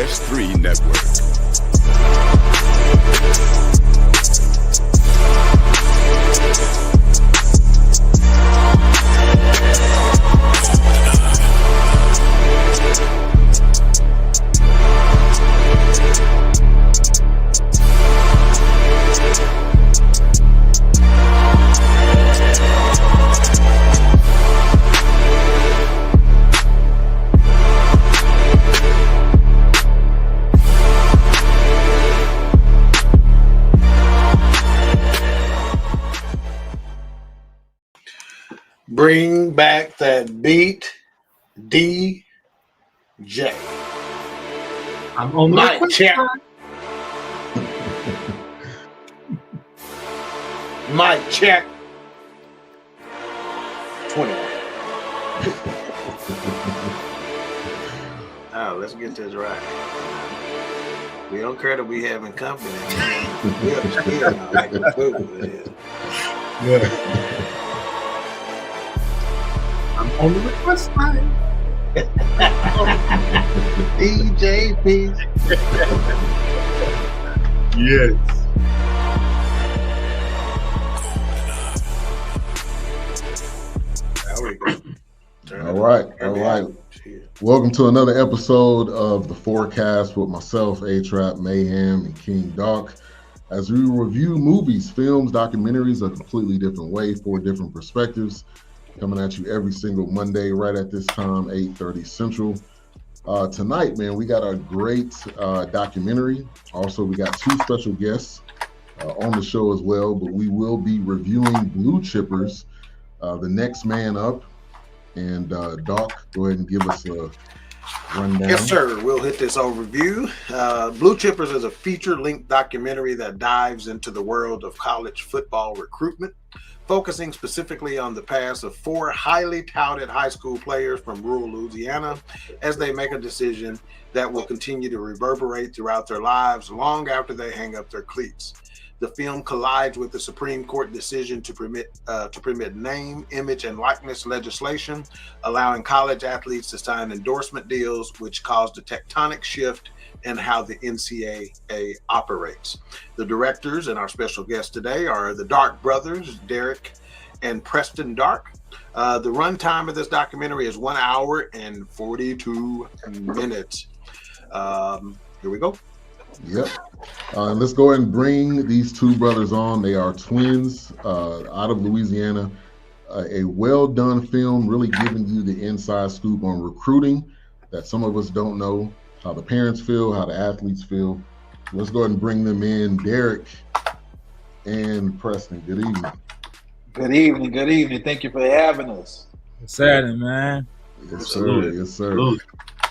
PS3 Network. Bring back that beat, DJ. I'm on Mic check. Mic check. 21. Oh, let's get this right. We don't care that we having company. We upstairs now, like the food. Yeah. I'm on the request line. DJ Peace. Yes. There we go. All right. Welcome to another episode of the Fourcast with myself, A-Trap, Mayhem, and King Doc. As we review movies, films, documentaries a completely different way, 4 different perspectives. Coming at you every single Monday right at this time, 8:30 Central. Tonight, man, we got a great documentary. Also, we got 2 special guests on the show as well, but we will be reviewing Blue Chippers, The Next Man Up. And Doc, go ahead and give us a rundown. Yes, sir. We'll hit this overview. Blue Chippers is a feature-length documentary that dives into the world of college football recruitment, focusing specifically on the past of 4 highly touted high school players from rural Louisiana as they make a decision that will continue to reverberate throughout their lives long after they hang up their cleats. The film collides with the Supreme Court decision to permit name, image, and likeness legislation, allowing college athletes to sign endorsement deals, which caused a tectonic shift in how the NCAA operates. The directors and our special guests today are the Dark brothers, Derek and Preston Dark. The runtime of this documentary is 1 hour and 42 minutes. Here we go. Yep. Let's go ahead and bring these 2 brothers on. They are twins out of Louisiana. A well-done film, really giving you the inside scoop on recruiting that some of us don't know, how the parents feel, how the athletes feel. Let's go ahead and bring them in. Derek and Preston, good evening. Good evening. Good evening. Thank you for having us. What's happening, man? Yes, sir. Yes, sir.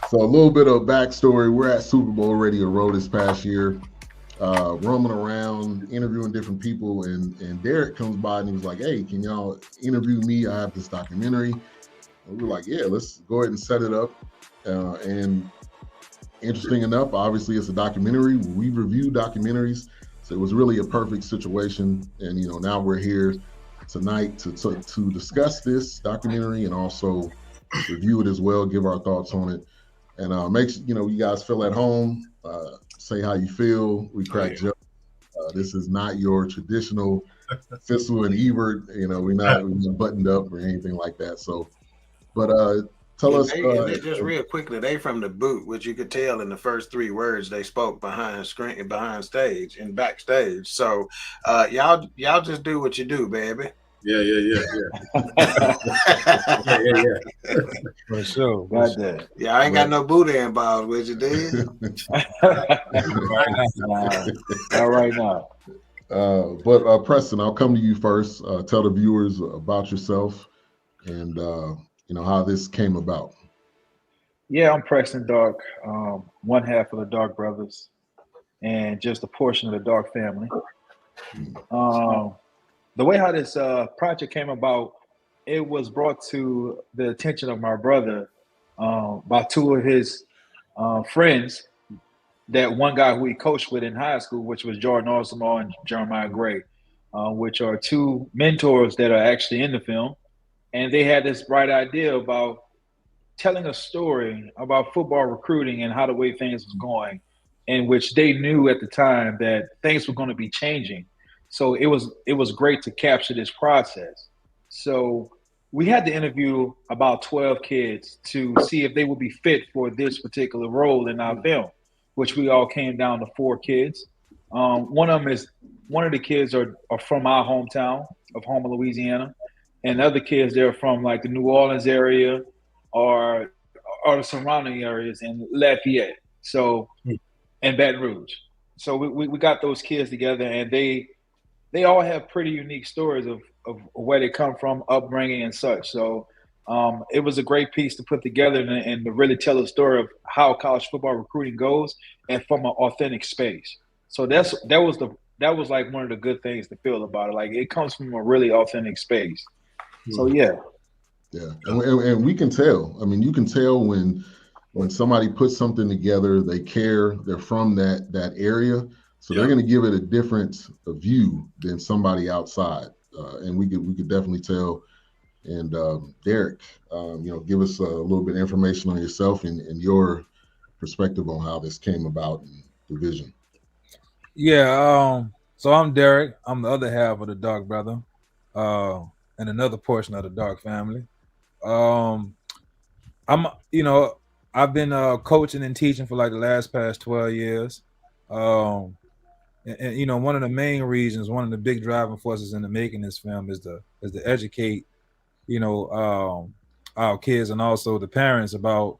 So a little bit of backstory. We're at Super Bowl Radio Row this past year, roaming around, interviewing different people, and Derek comes by and he was like, hey, can y'all interview me? I have this documentary. And we were like, yeah, let's go ahead and set it up. And interesting enough, obviously it's a documentary. We review documentaries. So it was really a perfect situation. And, now we're here tonight to discuss this documentary and also review it as well, give our thoughts on it. And make you guys feel at home, say how you feel. We crack jokes. This is not your traditional Fissel and Ebert. We're not buttoned up or anything like that. So, but tell us. Just real quickly, they from the boot, which you could tell in the first 3 words they spoke behind stage and backstage. So, y'all just do what you do, baby. Yeah. For sure. Got that. Yeah, I ain't got no booty involved with you, dude. All right now. But Preston, I'll come to you first. Tell the viewers about yourself and how this came about. Yeah, I'm Preston Dark, one half of the Dark brothers, and just a portion of the Dark family. The way how this project came about, it was brought to the attention of my brother by 2 of his friends. That one guy who he coached with in high school, which was Jordan Osmo and Jeremiah Gray, which are 2 mentors that are actually in the film. And they had this bright idea about telling a story about football recruiting and how the way things was going, in which they knew at the time that things were going to be changing. So it was great to capture this process. So we had to interview about 12 kids to see if they would be fit for this particular role in our film, which we all came down to 4 kids. One of the kids are from our hometown of Houma, Louisiana, and the other kids they're from like the New Orleans area or the surrounding areas in Lafayette. So and Baton Rouge. So we got those kids together, and they all have pretty unique stories of where they come from, upbringing, and such. So it was a great piece to put together and to really tell a story of how college football recruiting goes, and from an authentic space. So that was like one of the good things to feel about it. Like it comes from a really authentic space. So yeah. Yeah, and we can tell. I mean, you can tell when somebody puts something together, they care, they're from that area, so they're going to give it a different view than somebody outside, and we could definitely tell. And Derek, give us a little bit of information on yourself and your perspective on how this came about and the vision. Yeah, so I'm Derek. I'm the other half of the Dark brother, and another portion of the Dark family. I've been coaching and teaching for like the past 12 years. And one of the main reasons, one of the big driving forces into making this film is to educate, our kids and also the parents about,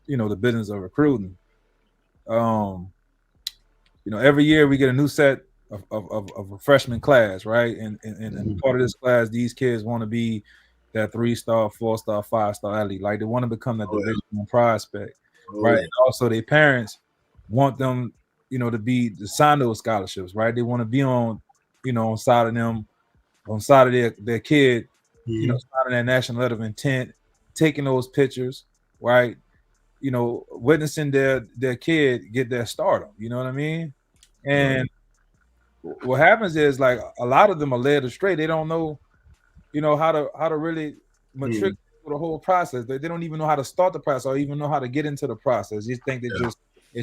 the business of recruiting. Every year we get a new set of a freshman class, right? And part of this class, these kids want to be that 3-star, 4-star, 5-star athlete. Like they want to become that Division I prospect, right? And also their parents want them, to sign those scholarships, right? They want to be on side of them, on side of their kid, signing that national letter of intent, taking those pictures, right? Witnessing their kid get their stardom. You know what I mean? And what happens is like a lot of them are led astray. They don't know, how to really matriculate the whole process. They don't even know how to start the process or even know how to get into the process. You think it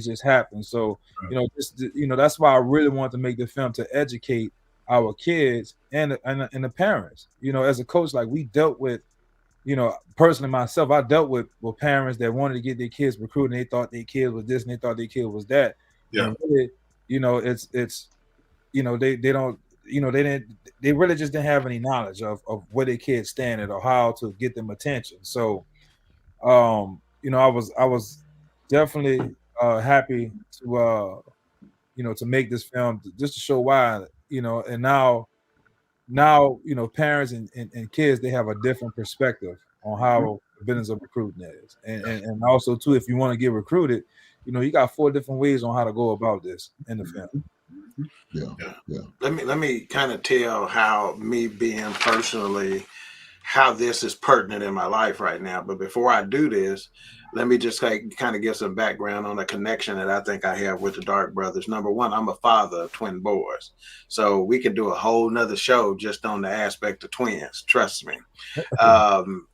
just happens. So, that's why I really want to make the film to educate our kids and the parents. As a coach, like we dealt with, personally myself, I dealt with parents that wanted to get their kids recruited and they thought their kid was this and they thought their kid was that. Yeah. And really, they really just didn't have any knowledge of where their kids stand at or how to get them attention. So, I was definitely happy to to make this film just to show why, and now parents and kids, they have a different perspective on how the business of recruiting is. And also too, if you want to get recruited, you got 4 different ways on how to go about this in the film. Yeah. Let me kind of tell how me being personally, how this is pertinent in my life right now. But before I do this, let me just kind of give some background on the connection that I think I have with the Dark brothers. Number one, I'm a father of twin boys. So we can do a whole nother show just on the aspect of twins. Trust me.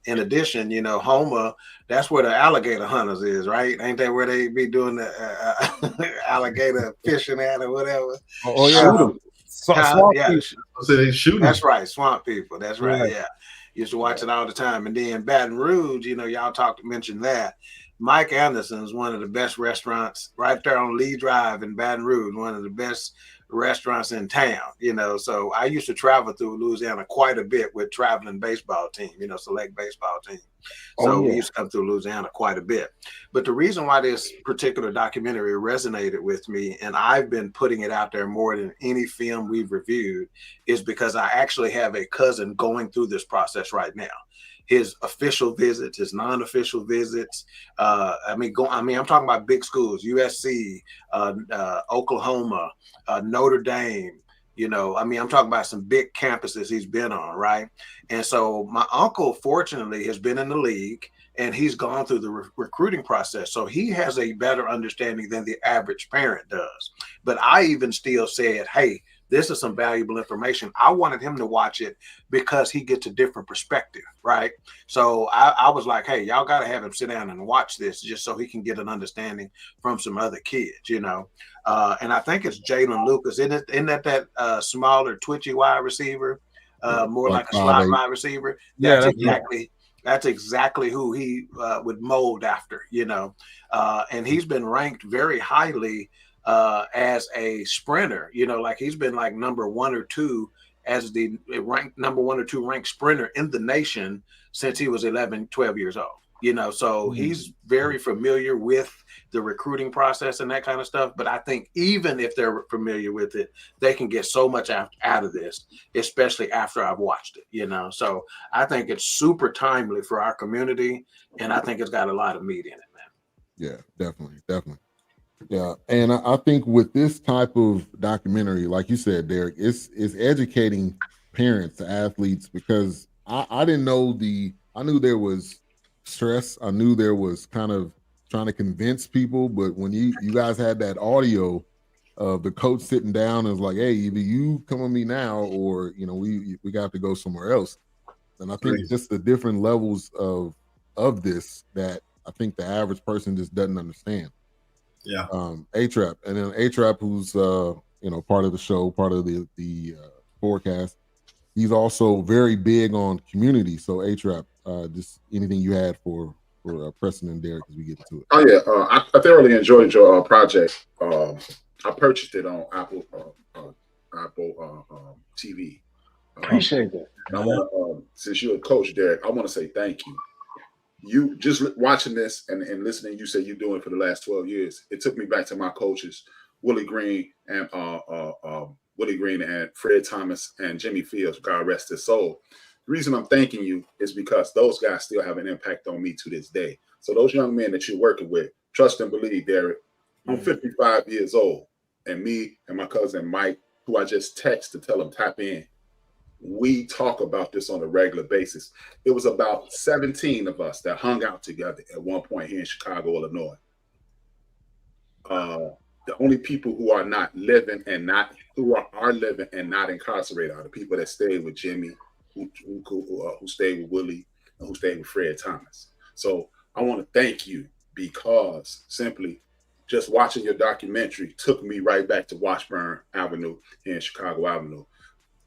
In addition, Houma, that's where the alligator hunters is, right? Ain't that where they be doing the alligator fishing at or whatever? Oh yeah. Swamp people. So they shoot. That's right. Swamp people. That's right. Yeah. Used to watch it all the time. And then Baton Rouge, y'all mentioned that. Mike Anderson's one of the best restaurants right there on Lee Drive in Baton Rouge, one of the best restaurants in town, So I used to travel through Louisiana quite a bit with traveling baseball team, select baseball team. So we used to come through Louisiana quite a bit. But the reason why this particular documentary resonated with me, and I've been putting it out there more than any film we've reviewed, is because I actually have a cousin going through this process right now. His official visits, his non-official visits. I'm talking about big schools: USC, Oklahoma, Notre Dame. I'm talking about some big campuses he's been on, right? And so my uncle, fortunately, has been in the league and he's gone through the recruiting process. So he has a better understanding than the average parent does. But I even still said, hey, this is some valuable information. I wanted him to watch it because he gets a different perspective, right? So I was like, hey, y'all got to have him sit down and watch this just so he can get an understanding from some other kids, you know. And I think it's Jalen Lucas. Isn't that smaller, twitchy wide receiver, more like a slot wide receiver? That's exactly who he would mold after, you know. And he's been ranked very highly as a sprinter, you know, like he's been like number 1 or 2 as the number 1 or 2 ranked sprinter in the nation since he was 11, 12 years old, you know. So he's very familiar with the recruiting process and that kind of stuff. But I think even if they're familiar with it, they can get so much out of this, especially after I've watched it, you know. So I think it's super timely for our community, and I think it's got a lot of meat in it, man. Yeah, definitely. Yeah, and I think with this type of documentary, like you said, Derek, it's educating parents, athletes, because I didn't know I knew there was stress. I knew there was kind of trying to convince people, but when you guys had that audio of the coach sitting down and was like, hey, either you come with me now or, you know, we got to go somewhere else. And I think just the different levels of this that I think the average person just doesn't understand. Yeah. A-Trap, and then A-Trap, who's you know, part of the show, part of the Fourcast. He's also very big on community. So A-Trap, just anything you had for Preston and Derek as we get into it. Oh yeah, I thoroughly enjoyed your project. I purchased it on Apple TV. Appreciate that. I want since you're a coach, Derek, I want to say thank you. You just watching this and listening, you say you're doing it for the last 12 years. It took me back to my coaches, Willie Green and Fred Thomas and Jimmy Fields, God rest his soul. The reason I'm thanking you is because those guys still have an impact on me to this day. So those young men that you're working with, trust and believe, Derek. I'm 55 years old, and me and my cousin Mike, who I just text to tell him tap in, we talk about this on a regular basis. It was about 17 of us that hung out together at one point here in Chicago, Illinois. The only people who are living and not incarcerated are the people that stayed with Jimmy, who stayed with Willie, and who stayed with Fred Thomas. So I want to thank you because simply just watching your documentary took me right back to Washburn Avenue here in Chicago Avenue.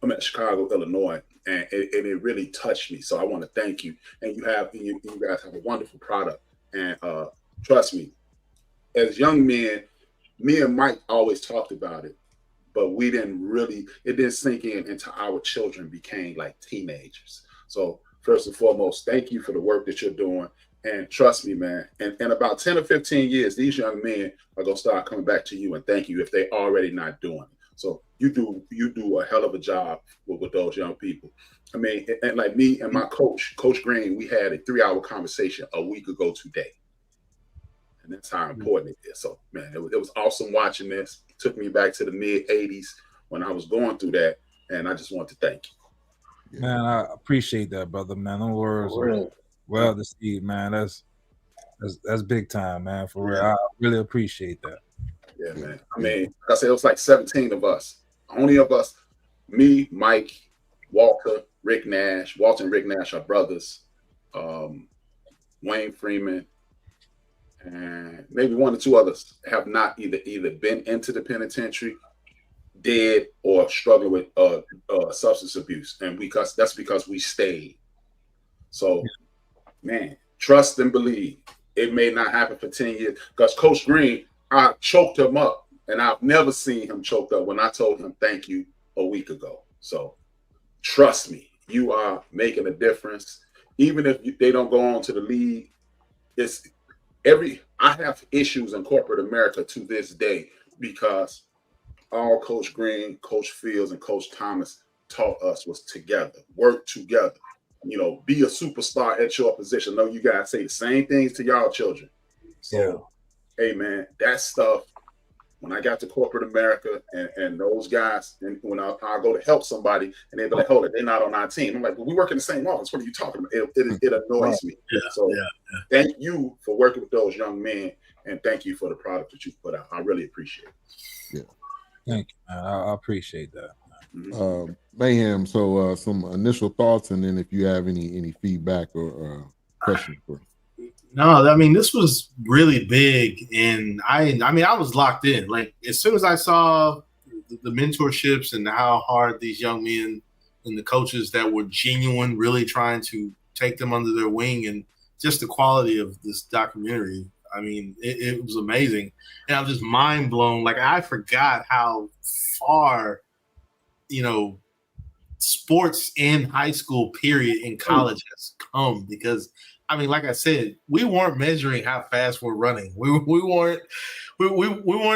I'm at Chicago, Illinois, and it really touched me. So I want to thank you. And you guys have a wonderful product. And trust me, as young men, me and Mike always talked about it, but it didn't sink in until our children became like teenagers. So first and foremost, thank you for the work that you're doing. And trust me, man, in about 10 or 15 years, these young men are going to start coming back to you and thank you if they're already not doing it. So you do a hell of a job with those young people. I mean, and like me and my coach, Coach Green, we had a 3-hour conversation a week ago today. And that's how important it is. So, man, it was awesome watching this. It took me back to the mid-'80s when I was going through that. And I just want to thank you. Man, I appreciate that, brother, man. No worries. Well, to see, man, that's big time, man. For real. I really appreciate that. Yeah, man. I mean, like I said, it was like 17 of us. Only of us, me, Mike, Walter, Rick Nash. Walter and Rick Nash are brothers. Wayne Freeman, and maybe 1 or 2 others have not either been into the penitentiary, dead, or struggling with substance abuse. And that's because we stayed. So, man, trust and believe. It may not happen for 10 years. Because Coach Green, I choked him up, and I've never seen him choked up when I told him thank you a week ago. So trust me, you are making a difference. Even if they don't go on to the league, I have issues in corporate America to this day because all Coach Green, Coach Fields, and Coach Thomas taught us was together, work together. You know, be a superstar at your position. I know you guys say the same things to y'all children. So, hey, man, that stuff, when I got to corporate America and those guys, and when I go to help somebody and they be like, hold it, they're not on our team. I'm like, well, we work in the same office. What are you talking about? It annoys me. Yeah, so thank you for working with those young men, and thank you for the product that you put out. I really appreciate it. Thank you, man. I appreciate that. Mayhem. So some initial thoughts, and then if you have any feedback or questions for. No, I mean, this was really big, and I mean, I was locked in. Like, as soon as I saw the mentorships and how hard these young men and the coaches that were genuine, really trying to take them under their wing, and just the quality of this documentary, I mean, it was amazing. And I was just mind blown. Like, I forgot how far, sports in high school, period, in college has come, because I mean, like I said, we weren't measuring how fast we're running. We weren't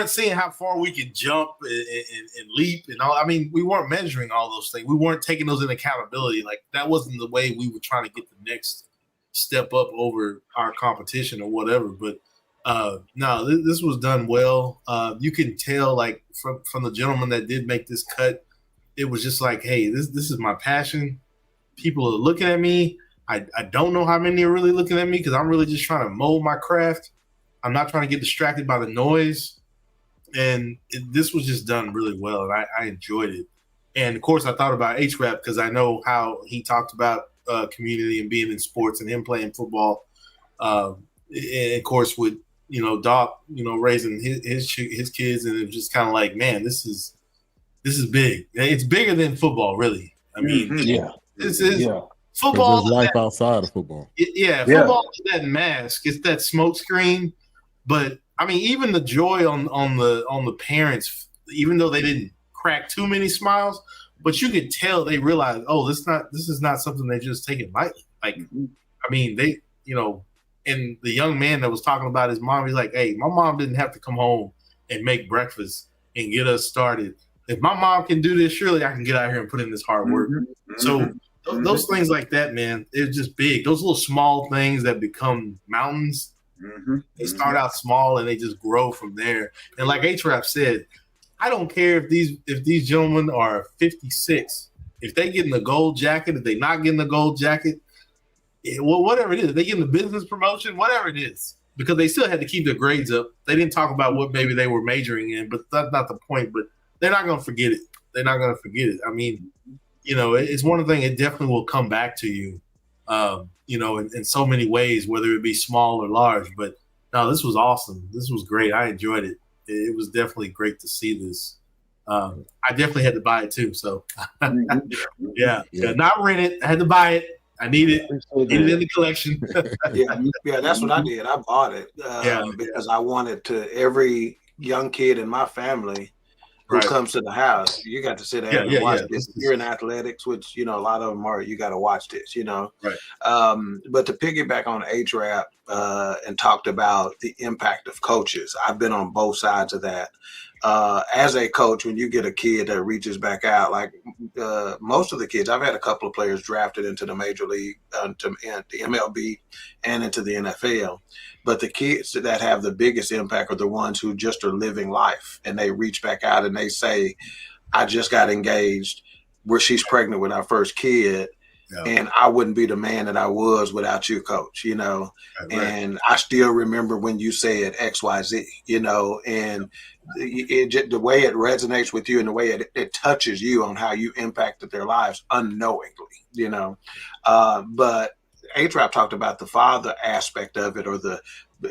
seeing how far we could jump and leap and all. I mean, we weren't measuring all those things. We weren't taking those into accountability. Like, that wasn't the way we were trying to get the next step up over our competition or whatever. But no, this was done well. You can tell, like, from the gentleman that did make this cut, it was just like, hey, this is my passion. People are looking at me. I don't know how many are really looking at me, because I'm really just trying to mold my craft. I'm not trying to get distracted by the noise. And this was just done really well, and I enjoyed it. And, of course, I thought about H-Rap, because I know how he talked about community and being in sports and him playing football. And, of course, with, Doc, raising his kids, and it was just kind of like, man, this is big. It's bigger than football, really. I mean, this is football. There's life outside of football. Football is that mask. It's that smoke screen. But I mean, even the joy on the parents, even though they didn't crack too many smiles, but you could tell they realized, oh, this is not something they just take it lightly. Like, I mean, they, and the young man that was talking about his mom, he's like, hey, my mom didn't have to come home and make breakfast and get us started. If my mom can do this, surely I can get out here and put in this hard work. So those things like that, man, it's just big. Those little small things that become mountains, they start out small and they just grow from there. And like H-Rap said, I don't care if these gentlemen are 56, if they get in the gold jacket, if they not getting the gold jacket, whatever it is, they getting the business promotion, whatever it is, because they still had to keep their grades up. They didn't talk about what maybe they were majoring in, but that's not the point. But they're not going to forget it. They're not going to forget it. I mean, it's one thing. It definitely will come back to you, in so many ways, whether it be small or large. But no, this was awesome. This was great. I enjoyed it. It was definitely great to see this. I definitely had to buy it too. So yeah, not rent it. I had to buy it. I need it. Need it in the collection. yeah, that's what I did. I bought it because I wanted to. Every young kid in my family who comes to the house, you got to sit down and watch this. If you're in athletics, which a lot of them are, you got to watch this. Right. But to piggyback on H-Rap and talked about the impact of coaches, I've been on both sides of that. As a coach, when you get a kid that reaches back out, like most of the kids, I've had a couple of players drafted into the major league, to the MLB, and into the NFL. But the kids that have the biggest impact are the ones who just are living life, and they reach back out and they say, "I just got engaged. Where she's pregnant with our first kid." And I wouldn't be the man that I was without you, coach, and I still remember when you said XYZ, and the way it resonates with you and the way it touches you on how you impacted their lives unknowingly, but A-Trap talked about the father aspect of it,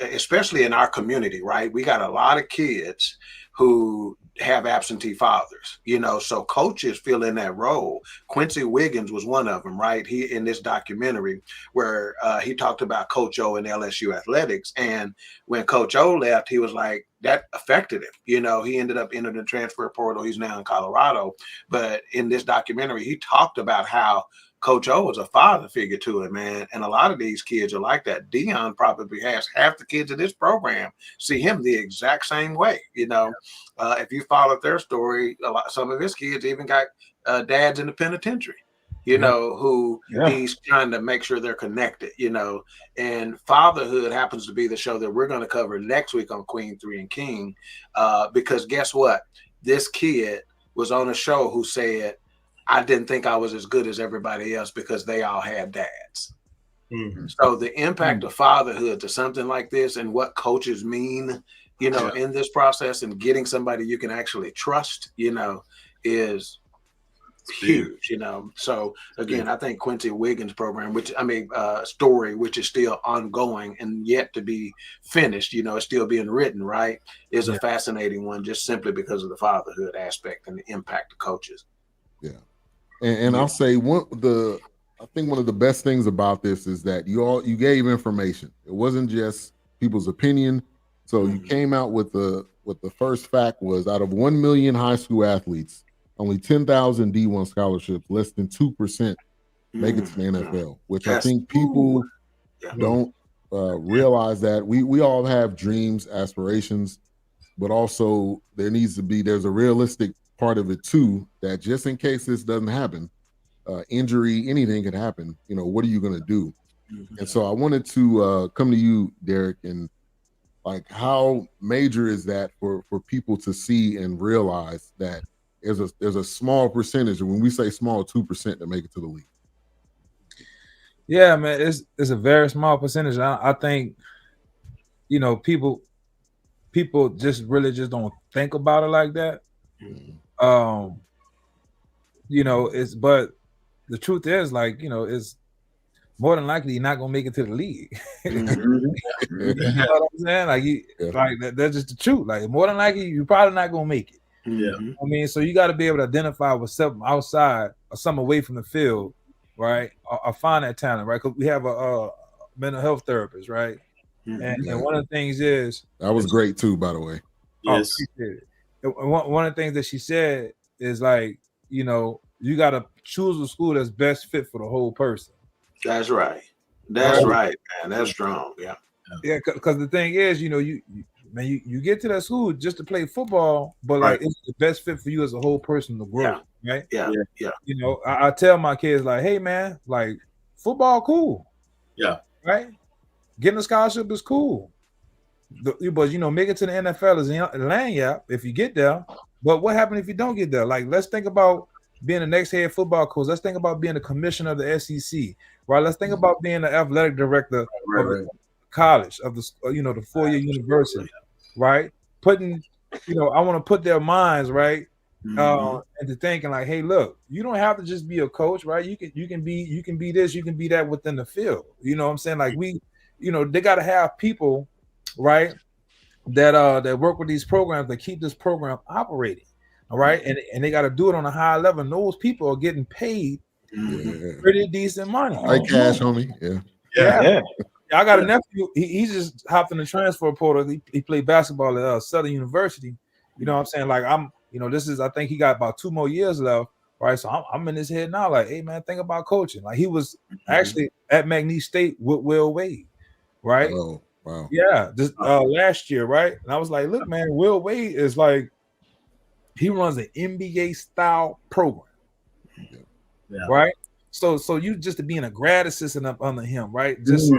especially in our community, right? We got a lot of kids who have absentee fathers, so coaches fill in that role. Quincy Wiggins was one of them, right? He, in this documentary where he talked about Coach O and LSU athletics. And when Coach O left, he was like, that affected him. He ended up entering the transfer portal. He's now in Colorado. But in this documentary, he talked about how Coach O was a father figure to him, man. And a lot of these kids are like that. Dion probably has half the kids in this program see him the exact same way. If you followed their story, some of his kids even got dads in the penitentiary, who he's trying to make sure they're connected, and fatherhood happens to be the show that we're going to cover next week on Queen 3 and King, because guess what? This kid was on a show who said, I didn't think I was as good as everybody else because they all had dads. So the impact of fatherhood to something like this and what coaches mean in this process, and getting somebody you can actually trust, is huge, So again, I think Quincy Wiggins' program, story, which is still ongoing and yet to be finished, it's still being written, right, is a fascinating one, just simply because of the fatherhood aspect and the impact of coaches. Yeah. And I'll say I think one of the best things about this is that you gave information. It wasn't just people's opinion. So you came out with the first fact was, out of 1 million high school athletes, only 10,000 D1 scholarships, less than 2% make it to the NFL, which I think people don't realize, that we all have dreams, aspirations, but also there's a realistic part of it too, that just in case this doesn't happen, injury, anything could happen. What are you going to do? And so I wanted to come to you, Derek, and like, how major is that for people to see and realize that there's a small percentage, and when we say small, 2% that make it to the league. Yeah, man, it's a very small percentage. I think, people just really just don't think about it like that. But the truth is, like, it's more than likely you're not gonna make it to the league. You know what I'm saying? Like, that's just the truth. Like, more than likely you're probably not gonna make it. Yeah. I mean, so you got to be able to identify with something outside or something away from the field, right? Or find that talent, right? Because we have a mental health therapist, right? And one of the things is, that was great too, by the way. Yes. One of the things that she said is, like, you got to choose a school that's best fit for the whole person. That's right. That's right, man. That's strong. Yeah. Yeah, because the thing is, you get to that school just to play football, but like, it's the best fit for you as a whole person to grow, right? Yeah. I tell my kids, like, hey man, like, football cool. Yeah. Right? Getting a scholarship is cool. But make it to the NFL is a lanyard if you get there. But what happens if you don't get there? Like, let's think about being the next head football coach. Let's think about being the commissioner of the SEC, right? Let's think about being the athletic director of the college, of the the 4-year university, right? Putting, I want to put their minds right into thinking, like, hey, look, you don't have to just be a coach, right? You can be this, you can be that within the field. You know what I'm saying? Like, they got to have people, right, that work with these programs, that keep this program operating. All right, and they got to do it on a high level. And those people are getting paid pretty decent money. Like cash, homie. Yeah. I got a nephew. He just hopped in the transfer portal. He played basketball at Southern University. You know what I'm saying? Like, I think he got about 2 more years left. Right. So I'm in his head now, like, hey man, think about coaching. Like, he was actually at McNeese State with Will Wade. Right. Oh, wow. Yeah. Just last year, right? And I was like, look, man, Will Wade is like, he runs an NBA style program. Yeah. Right. So you just being a grad assistant up under him, right? Just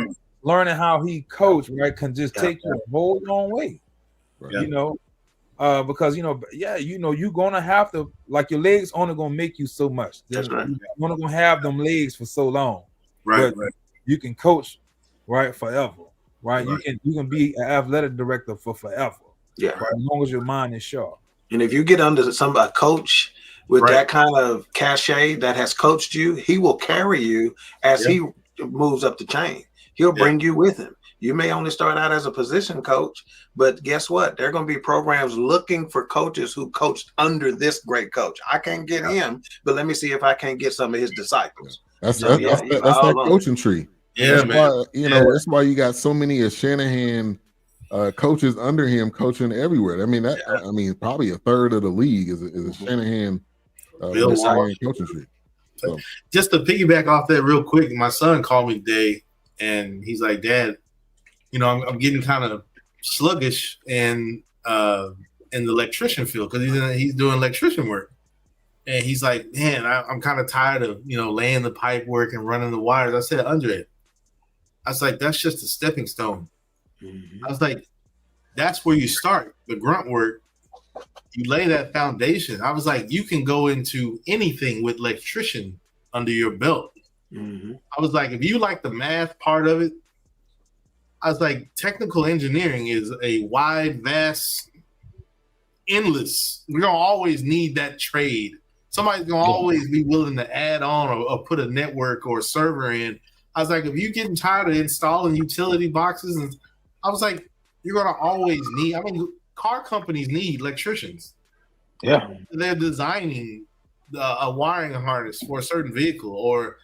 learning how he coached, right, can just take you a whole long way. Right. Because you're gonna have to, like, your legs only gonna make you so much. That's right. You're only gonna have them legs for so long. Right. But you can coach, right, forever. Right. You can be an athletic director for forever. Yeah. Right? As long as your mind is sharp. And if you get under a coach with that kind of cachet that has coached you, he will carry you as he moves up the chain. He'll bring you with him. You may only start out as a position coach, but guess what? There are going to be programs looking for coaches who coached under this great coach. I can't get him, but let me see if I can't get some of his disciples. That's that coaching tree. Yeah, that's man. Why, that's why you got so many of Shanahan coaches under him coaching everywhere. I mean, probably a third of the league is a Shanahan coaching tree. So. Just to piggyback off that real quick, my son called me today, and he's like, Dad, I'm getting kind of sluggish in the electrician field, because he's doing electrician work. And he's like, man, I'm kind of tired of, laying the pipe work and running the wires. I said, Andre, I was like, that's just a stepping stone. I was like, that's where you start, the grunt work. You lay that foundation. I was like, you can go into anything with electrician under your belt. I was like, if you like the math part of it, I was like, technical engineering is a wide, vast, endless. We're gonna always need that trade. Somebody's gonna always be willing to add on or put a network or a server in. I was like, if you're getting tired of installing utility boxes, and I was like, you're gonna always need. I mean, car companies need electricians. Yeah, they're designing a wiring harness for a certain vehicle, or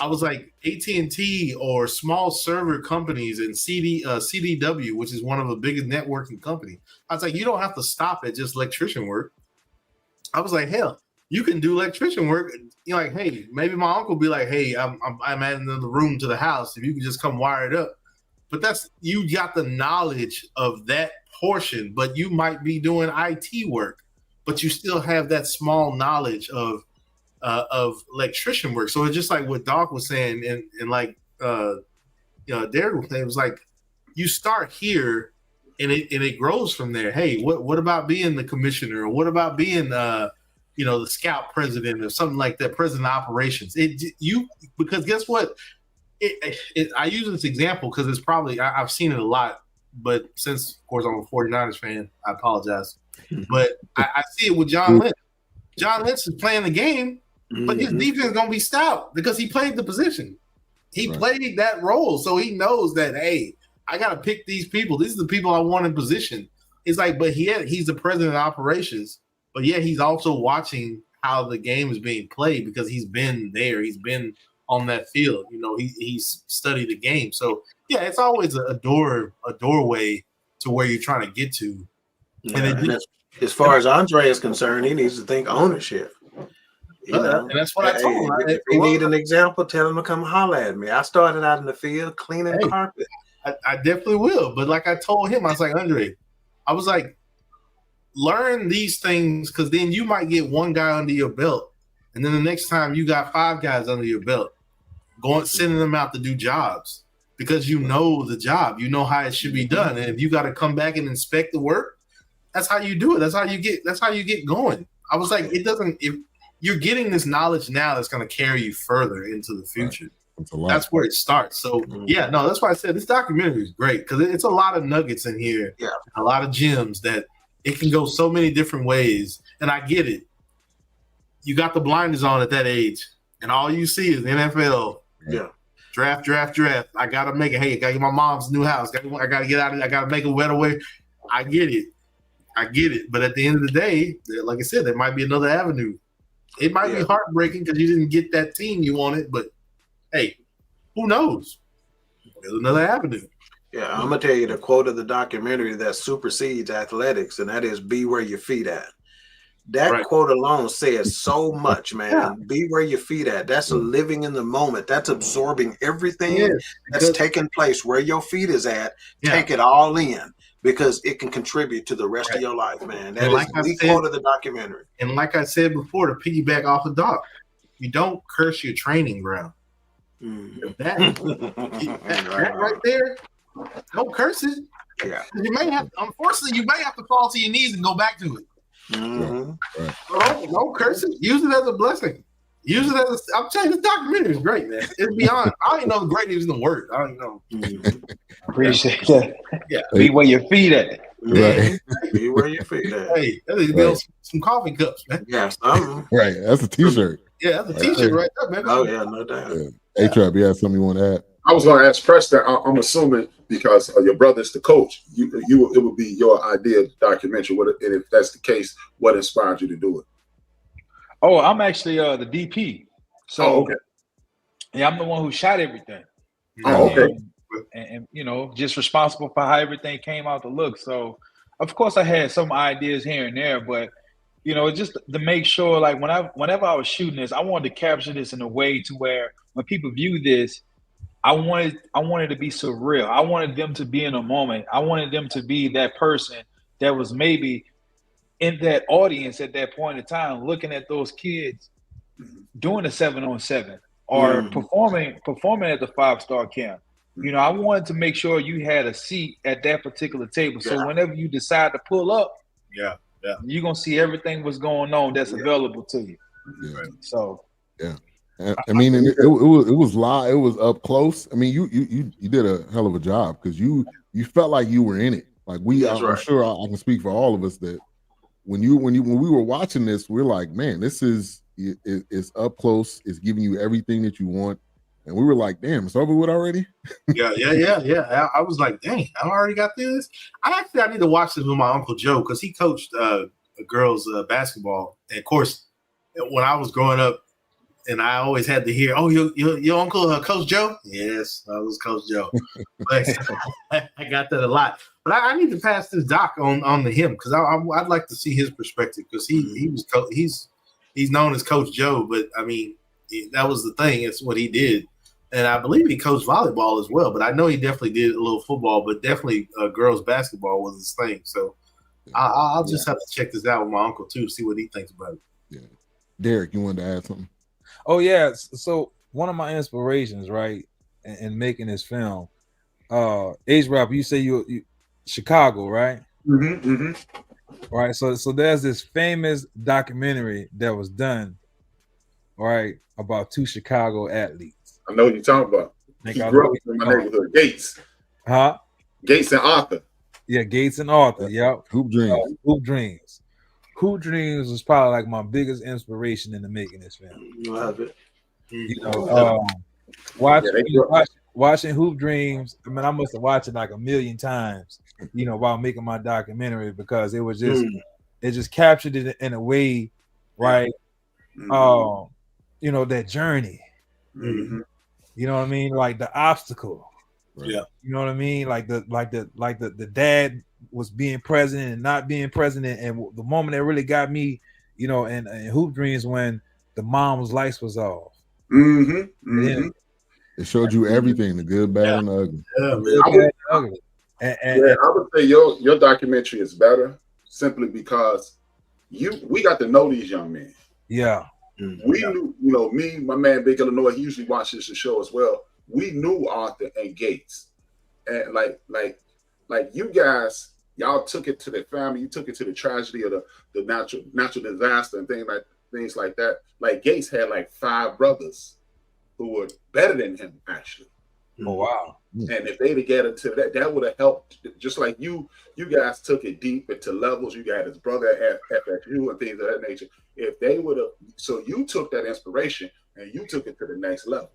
I was like AT&T or small server companies and CDW, which is one of the biggest networking companies. I was like, you don't have to stop at just electrician work. I was like, hell, you can do electrician work. You're like, hey, maybe my uncle be like, hey, I'm adding the room to the house. If you can just come wire it up. But that's, you got the knowledge of that portion, but you might be doing IT work, but you still have that small knowledge of electrician work. So it's just like what Doc was saying, and like Derek was saying, it was like you start here and it grows from there. Hey, what about being the commissioner, or what about being the scout president or something like that, president of operations? Because guess what? I use this example because it's probably I've seen it a lot, but since of course I'm a 49ers fan, I apologize. But I see it with John Lynch. John Lynch is playing the game, but his defense is gonna be stout because he played the position. He played that role, so he knows that, hey, I gotta pick these people. These are the people I want in position. It's like, but he's the president of operations, but yeah, he's also watching how the game is being played because he's been there. He's been on that field. He's studied the game. So yeah, it's always a doorway to where you're trying to get to. And as far as Andre is concerned, he needs to think ownership. And that's what I told him. If he need an example, tell him to come holler at me. I started out in the field cleaning carpet. I definitely will. But like I told him, I was like, Andre, I was like, learn these things, because then you might get one guy under your belt, and then the next time you got 5 guys under your belt, sending them out to do jobs because you know the job, you know how it should be done, and if you got to come back and inspect the work, that's how you do it. That's how you get going. I was like, if you're getting this knowledge now, that's going to carry you further into the future. That's where it starts. So yeah, no, that's why I said this documentary is great, because it's a lot of nuggets in here, a lot of gems that it can go so many different ways. And I get it. You got the blinders on at that age, and all you see is NFL. Yeah. Draft. I gotta make it. Hey, I gotta get my mom's new house. I gotta get out of it. I gotta make a better way. I get it. But at the end of the day, like I said, there might be another avenue. It might be heartbreaking because you didn't get that team you wanted, but hey, who knows? There's another avenue. Yeah, I'm gonna tell you the quote of the documentary that supersedes athletics, and that is "Be where your feet at." That quote alone says so much, man. Yeah. Be where your feet at. That's living in the moment. That's absorbing everything that's taking place where your feet is at. Take it all in, because it can contribute to the rest of your life, man. That is the quote of the documentary. And like I said before, to piggyback off of Doc, you don't curse your training ground. That right there, don't curse it. Yeah. Unfortunately, you may have to fall to your knees and go back to it. Don't curse it. Use it as a blessing. I'm telling you, this documentary is great, man. It's beyond. I don't even know the great is in the word. I don't even know. Appreciate that. Yeah. Be where your feet at. Right. Be where your feet at. Hey, that needs to be on some coffee cups, man. Yeah. Right. That's a t-shirt. Yeah, that's a t-shirt right there, man. Oh yeah, no doubt. Hey, Trap, you have something you want to add? I was going to ask Preston. I'm assuming because your brother's the coach, it would be your idea of the documentary. And if that's the case, what inspired you to do it? Oh, I'm actually the DP. So, okay. Yeah, I'm the one who shot everything. Oh, okay. And just responsible for how everything came out to look. So, of course, I had some ideas here and there, but just to make sure, like whenever I was shooting this, I wanted to capture this in a way to where when people view this, I wanted it to be surreal. I wanted them to be in a moment. I wanted them to be that person that was maybe in that audience at that point in time, looking at those kids doing a 7-on-7 or performing at the 5-star camp. I wanted to make sure you had a seat at that particular table. So whenever you decide to pull up, you're gonna see everything was going on that's available to you. Yeah. So I mean, and it was live. It was up close. I mean, you did a hell of a job because you felt like you were in it. Like I'm sure I can speak for all of us that when we were watching this, we're like, man, this is it's up close. It's giving you everything that you want, and we were like, damn, it's over with already. Yeah. I was like, dang, I already got this. I need to watch this with my Uncle Joe because he coached girls basketball, and of course, when I was growing up. And I always had to hear, "Oh, your uncle, Coach Joe." Yes, that was Coach Joe. But I got that a lot. But I need to pass this doc on to him because I'd like to see his perspective because he's known as Coach Joe. But I mean, that was the thing. It's what he did, and I believe he coached volleyball as well. But I know he definitely did a little football, but definitely girls basketball was his thing. So I'll just have to check this out with my uncle too, see what he thinks about it. Yeah, Derek, you wanted to add something? Oh yeah, so one of my inspirations, right, in making this film, H-Rap, you say you Chicago, right? Mm-hmm. Right. So there's this famous documentary that was done, right, about two Chicago athletes. I know what you're talking about. He grew up in my neighborhood, Gates. Huh? Gates and Arthur. Yeah, Gates and Arthur. Yep. Hoop Dreams. Hoop Dreams. Hoop Dreams was probably like my biggest inspiration into making this film. You love it. You know, watching Hoop Dreams. I mean, I must have watched it like a million times, you know, while making my documentary because it was just it just captured it in a way, right? You know, that journey. Mm-hmm. You know what I mean? Like the obstacle. Right. Yeah. You know what I mean? Like the dad was being president and not being president, and the moment that really got me, you know, in Hoop Dreams when the mom's lights was off. Mm-hmm. Mm-hmm. It showed you everything, the good, bad, and the ugly. I would say your documentary is better simply because we got to know these young men. Yeah. We knew, you know, me, my man Big Illinois, he usually watches the show as well. We knew Arthur and Gates. And like you guys, y'all took it to their family, you took it to the tragedy of the natural disaster and things like that. Like Gates had like 5 brothers who were better than him, actually. Oh wow. And if they'd have get into that would have helped. Just like you guys took it deep into levels. You got his brother at FSU and things of that nature. If they would have, so you took that inspiration and you took it to the next level.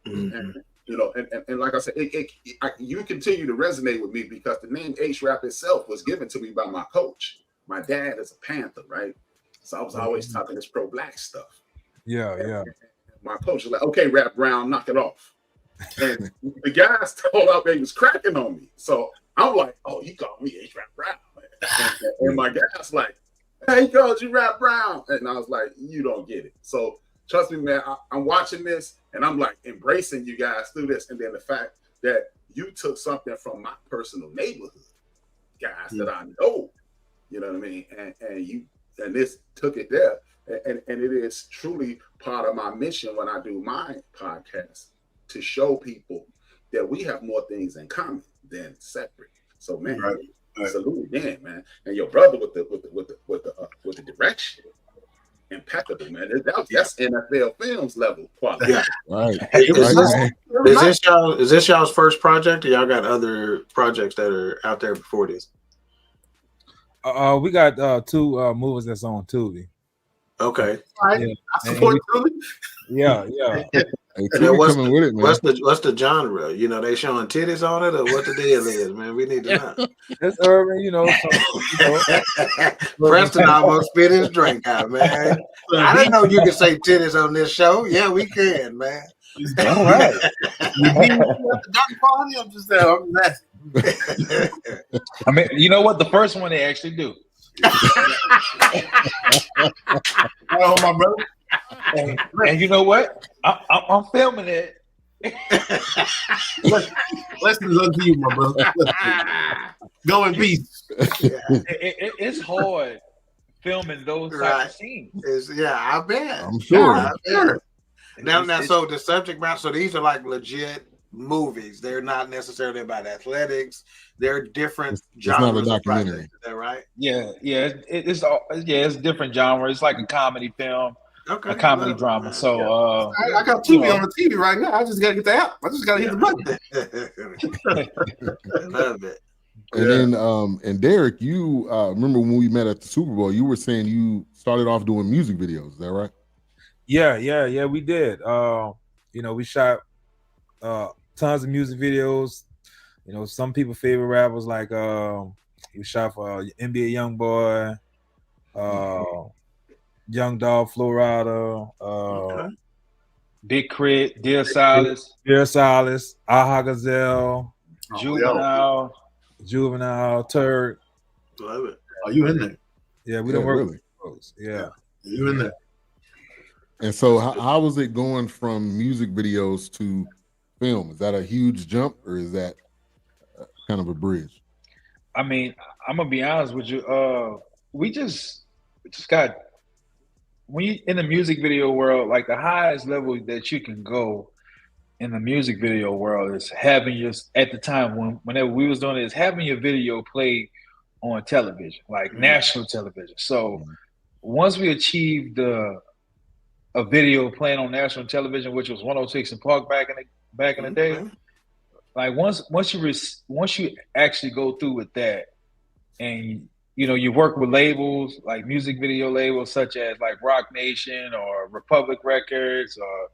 Mm-hmm. And you know, and like I said, you continue to resonate with me because the name H-Rap itself was given to me by my coach. My dad is a Panther, right? So I was always talking this pro-black stuff. Yeah. And my coach was like, "Okay, Rap Brown, knock it off." And the guys told out they was cracking on me. So I'm like, "Oh, you called me H-Rap Brown." And my guy's like, "Hey, he called you Rap Brown." And I was like, "You don't get it." So trust me, man, I'm watching this and I'm like embracing you guys through this. And then the fact that you took something from my personal neighborhood, guys that I know, you know what I mean? And this took it there. And it is truly part of my mission when I do my podcast to show people that we have more things in common than separate. So man, salute again, man. And your brother with the direction. Impeccable, man. That's NFL Films level quality. Yeah, right. Is this y'all's first project, or y'all got other projects that are out there before this? We got 2 movies that's on Tubi. Okay. Yeah. I support Tubi. Yeah. Hey, what's the genre? You know, they showing titties on it, or what the deal is, man? We need to know. It's urban, you know. Preston almost spit his drink out, man. I didn't know you could say titties on this show. Yeah, we can, man. All right. I'm just I mean, you know what? The first one they actually do. Oh, my brother. And you know what? I'm filming it. Lessons up to you, my brother. Go in peace. It's hard filming those type of scenes. I bet. I'm sure. Yeah, I bet. Now, so the subject matter. So these are like legit movies. They're not necessarily about athletics. They're different genres. It's not a documentary. Is that right? Yeah. It's different genre. It's like a comedy film. a comedy drama. So I got Tubi on the TV right now. I just gotta get the app. I just gotta hit the button. I love it. And then, and Derek, you remember when we met at the Super Bowl? You were saying you started off doing music videos. Is that right? Yeah, we did. We shot tons of music videos. Some people favorite rappers like we shot for NBA YoungBoy, Young Dog, Flo Rida, Big Crit, Dear Silas, Aha Gazelle, Juvenile, Turd. Love it. Are you in there? Yeah, we don't work with those. Yeah. You in there? And so, how was it going from music videos to film? Is that a huge jump, or is that kind of a bridge? I mean, I'm gonna be honest with you. We just got, when you in the music video world, like the highest level that you can go in the music video world is having your, at the time whenever we was doing it, is having your video played on television, like national television. So once we achieved a video playing on national television, which was 106 in Park back in the day, like once you actually go through with that, and you work with labels like music video labels such as like Rock Nation or Republic Records or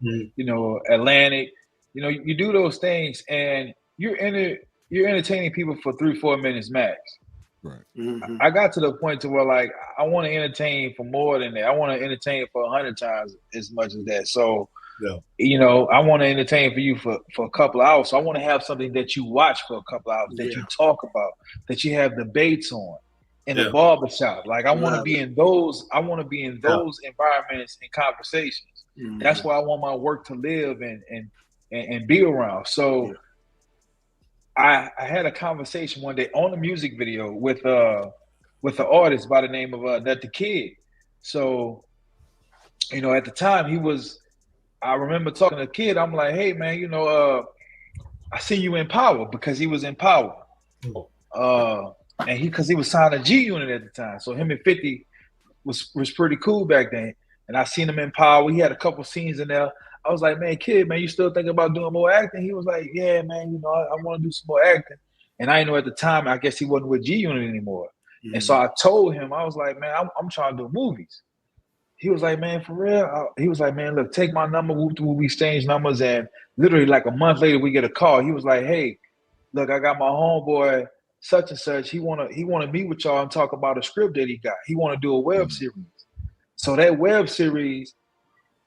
Atlantic, you do those things and you're entertaining people for 3-4 minutes max. Right. I got to the point to where like I want to entertain for more than that. I want to entertain for 100 times as much as that. So I want to entertain for you for a couple of hours. So I want to have something that you watch for a couple of hours, that you talk about, that you have debates on in the barbershop. Like I want to be in those. I want to be in those environments and conversations. That's why I want my work to live and be around. So I had a conversation one day on a music video with an artist by the name of That the Kid. So, at the time I remember talking to the kid. I'm like, hey man, I see you in Power, because he was in Power. And because he was signed a G Unit at the time. So him and 50 was pretty cool back then. And I seen him in Power. He had a couple scenes in there. I was like, man, kid, man, you still thinking about doing more acting? He was like, yeah, man, I want to do some more acting. And I know at the time, I guess he wasn't with G Unit anymore. And so I told him, I was like, man, I'm trying to do movies. He was like, man, for real? He was like, man, look, take my number. We exchange numbers. And literally like a month later, we get a call. He was like, hey, look, I got my homeboy such and such. He want to meet with y'all and talk about a script that he got. He want to do a web series. So that web series,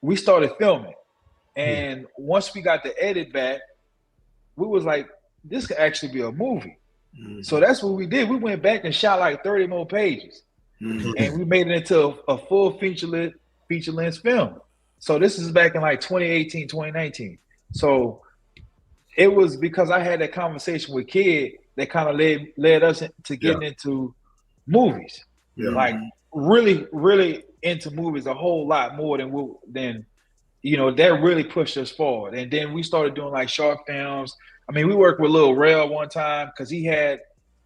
we started filming. And once we got the edit back, we was like, this could actually be a movie. So that's what we did. We went back and shot like 30 more pages. And we made it into a full feature-length film. So this is back in like 2018, 2019. So it was because I had that conversation with Kid that kind of led us to getting into movies. Like really, really into movies a whole lot more than that really pushed us forward. And then we started doing like short films. I mean, we worked with Lil Rel one time because he had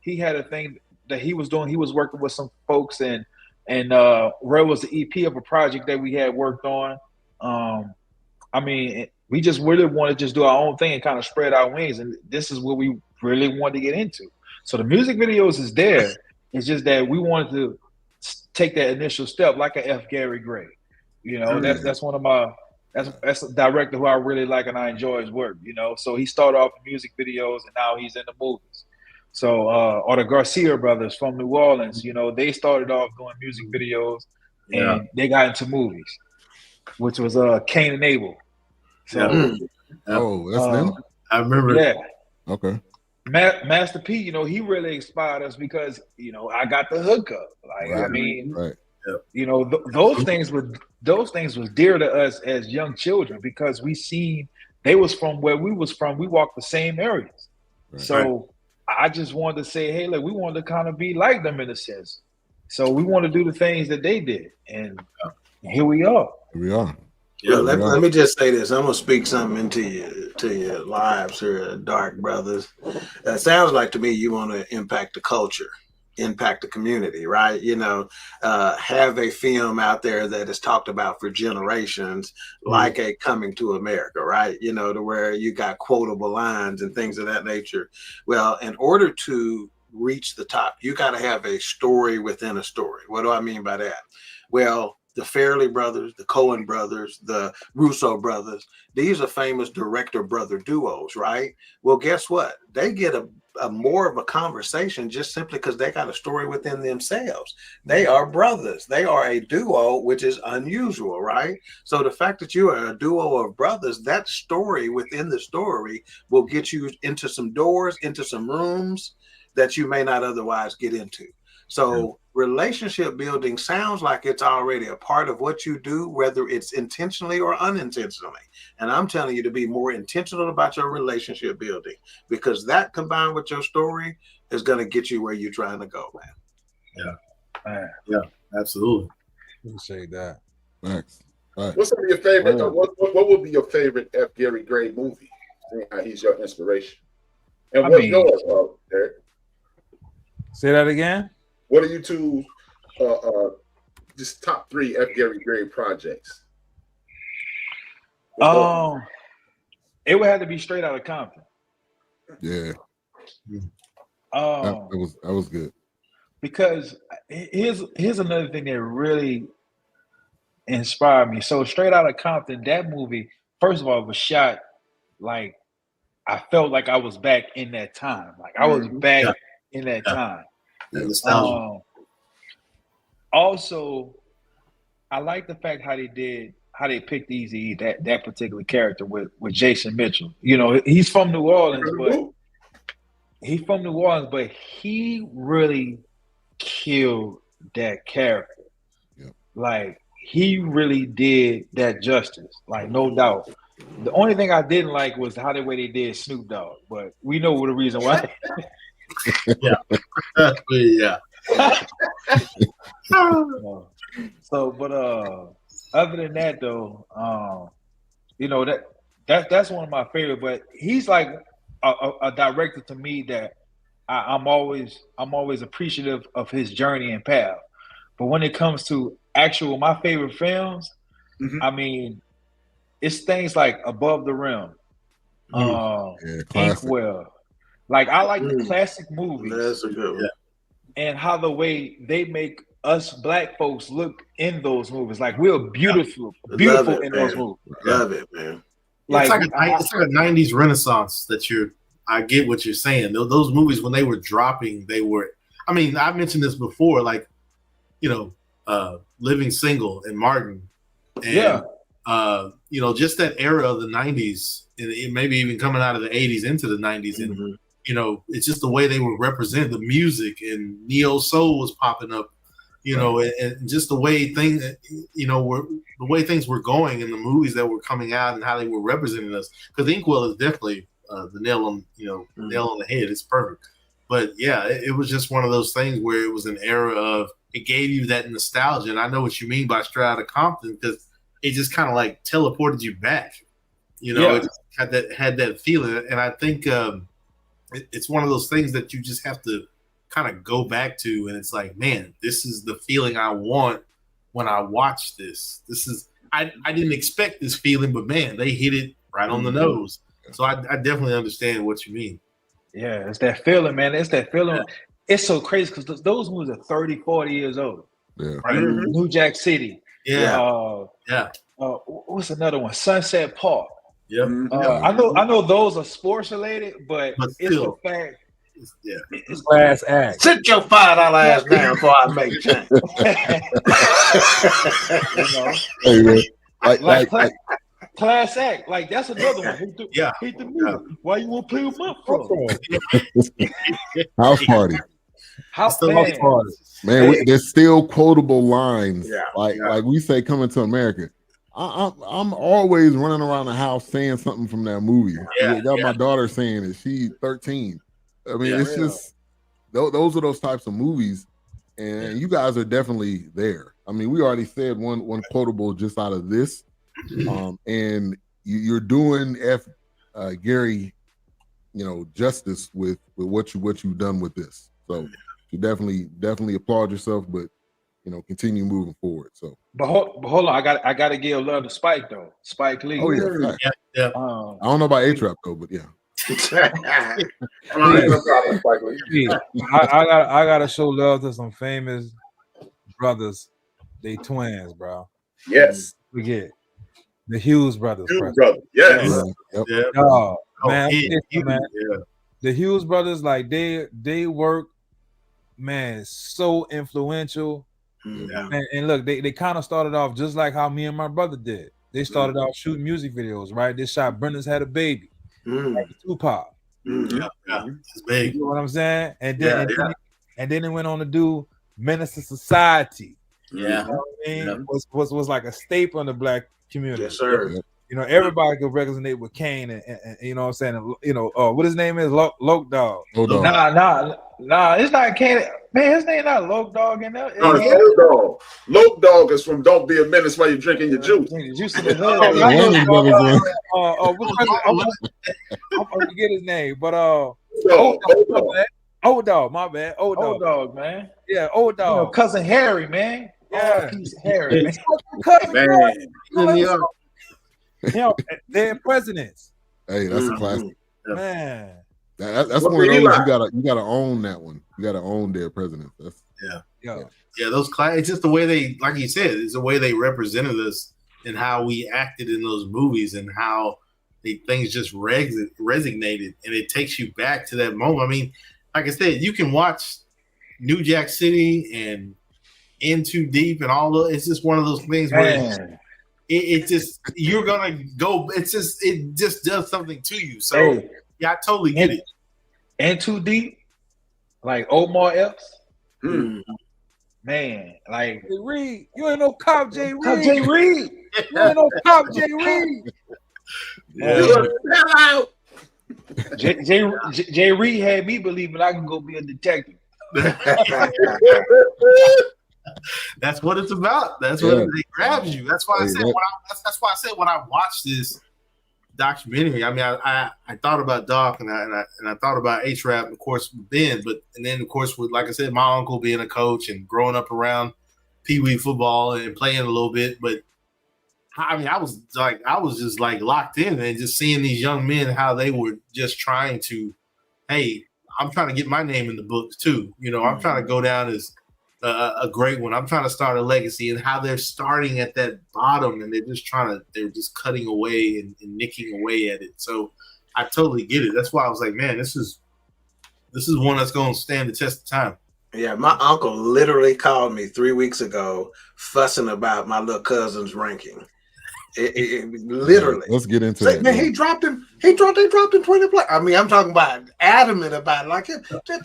a thing that he was doing. He was working with some folks, and Rel was the EP of a project that we had worked on. I mean, we just really want to just do our own thing and kind of spread our wings. And this is what we really wanted to get into. So the music videos is there. It's just that we wanted to take that initial step like a F. Gary Gray. That's one of my. That's a director who I really like and I enjoy his work, So he started off in music videos and now he's in the movies. So, or the Garcia brothers from New Orleans, they started off doing music videos and they got into movies, which was Cain and Abel. So, that's them? I remember. Yeah. Okay. Master P, he really inspired us because, I got the hookup. Like, Right. I mean, Right. Those things was dear to us as young children because they was from where we was from. We walked the same areas. Right. So I just wanted to say, hey, look, we wanted to kind of be like them in a sense. So we want to do the things that they did. And here we are. Here we are. Yeah, let me just say this. I'm gonna speak something into your lives here, Dark Brothers. It sounds like to me you want to impact the culture. impact the community, right? Have a film out there that is talked about for generations, like a Coming to America, right? To where you got quotable lines and things of that nature. Well, in order to reach the top, you got to have a story within a story. What do I mean by that? Well, the Farrelly brothers, the Coen brothers, the Russo brothers, these are famous director brother duos, right? Well, guess what? They get a more of a conversation just simply because they got a story within themselves. They are brothers. They are a duo, which is unusual, right? So the fact that you are a duo of brothers, that story within the story will get you into some doors, into some rooms that you may not otherwise get into. So relationship building sounds like it's already a part of what you do, whether it's intentionally or unintentionally. And I'm telling you to be more intentional about your relationship building, because that combined with your story is going to get you where you're trying to go, man. Yeah, absolutely. Appreciate that. Thanks. Right. What's some of your favorite? What would be your favorite F. Gary Gray movie? He's your inspiration. And what's yours, Derek? Say that again. What are you two just top 3 F. Gary Gray projects? It would have to be Straight Outta Compton. Yeah. That was good. Because here's another thing that really inspired me. So Straight Outta Compton, that movie, first of all, was shot like I felt like I was back in that time. Like I was back in that time. Also, I like the fact how they picked Easy, that particular character with Jason Mitchell. He's from New Orleans, but he really killed that character. Yep. Like he really did that justice, like no doubt. The only thing I didn't like was how the way they did Snoop Dogg, but we know the reason why. Yeah. But other than that though, that's one of my favorite. But he's like a director to me that I'm always appreciative of his journey and path. But when it comes to my favorite films, I mean, it's things like Above the Rim, Inkwell. Like I like the classic movies. That's a good one. And how the way they make us black folks look in those movies. Like we're beautiful in those movies. Love it, man. It's like a 90s renaissance I get what you're saying. Those movies, when they were dropping, I mentioned this before, like, Living Single and Martin. And, just that era of the 90s, and maybe even coming out of the 80s into the 90s. And, it's just the way they were represented, the music, and neo soul was popping up, and just the way things, the way things were going in the movies that were coming out and how they were representing us. Because Inkwell is definitely the nail on the head. It's perfect. But yeah, it was just one of those things where it was an era of, it gave you that nostalgia. And I know what you mean by Straight Outta Compton, because it just kind of like teleported you back. It just had that feeling. And I think it's one of those things that you just have to kind of go back to, and it's like, man, this is the feeling I want when I watch this. I didn't expect this feeling, but man, they hit it right on the nose. So I definitely understand what you mean. Yeah, it's that feeling, man. It's that feeling. Yeah. It's so crazy because those movies are 30, 40 years old. Yeah. Right? New Jack City. Yeah. What's another one? Sunset Park. Yeah. I know those are sports related, but it's the fact. It's Class Act. Sit your $5 ass down before I make change. Hey, man. Like, Class Act, like that's another one. Hate the music. Why you want to play with my phone? House Party. House Party. Man, there's still quotable lines. Yeah. Like we say, Coming to America. I'm always running around the house saying something from that movie. I got my daughter saying it. She's 13. I mean, it's just those are those types of movies, and you guys are definitely there. I mean, we already said one quotable just out of this, and you're doing Gary, justice with what you've done with this. So So definitely applaud yourself, but continue moving forward. So, but hold on, I got to give love to Spike though. Spike Lee. oh yeah, fact. Yeah. I don't know about A-Trap though, but yeah. I gotta show love to some famous brothers. They twins, bro. Yes. Forget the Hughes brothers. Brother. Yes. Yeah. Oh, man, man. the Hughes brothers, like they work, man, so influential. Yeah. And look, they kind of started off just like how me and my brother did. They started off shooting music videos, right? They shot Brenda's Had a Baby, like Tupac. Yeah, it's big. You know what I'm saying? And then it went on to do Menace to Society. Yeah, you know what I mean? Was like a staple in the black community. Yes, sir. Everybody could resonate with Kane, and you know what I'm saying. What his name is, Loke Dog. Nah, it's not Kane. Man, his name not Loke Dog in there. No, it's Loke Dog. Loke Dog is from Don't Be a Menace while you're drinking your juice. I'm gonna forget his name, but Old Dog, my bad. Old Dog, man. Yeah, Old Dog. Cousin Harry, man. Yeah, Harry, man. They're presidents. Hey, that's a classic. Man. That's one of those you gotta own that one. You gotta own their presidents. Those clients. It's just the way they, like you said, it's the way they represented us and how we acted in those movies and how things just resonated, and it takes you back to that moment. I mean, like I said, you can watch New Jack City and In Too Deep and all of it's just one of those things where it just you're gonna go. It just does something to you. So yeah, I totally get it. In Too Deep, like Omar Epps. Man, like Jay Reed, you ain't no cop, Jay Reed. Jay Reed, you ain't no cop, Jay Reed. Jay Reed had me believing I can go be a detective. That's what it's about. That's what it grabs you. That's why I said that's why I said when I watched this documentary, I mean, I thought about Doc and I thought about A-Trap, of course, Ben, and then of course with, like I said, my uncle being a coach and growing up around Pee Wee football and playing a little bit, but I mean, I was just like locked in and just seeing these young men, how they were just trying to, hey, I'm trying to get my name in the books too. I'm trying to go down as a great one. I'm trying to start a legacy, and how they're starting at that bottom and they're just cutting away and nicking away at it. So I totally get it. That's why I was like, man, this is one that's going to stand the test of time. Yeah, my uncle literally called me 3 weeks ago fussing about my little cousin's ranking. It literally. Let's get into that. Man, he dropped him 20 plays. I mean, I'm talking about adamant about like his 40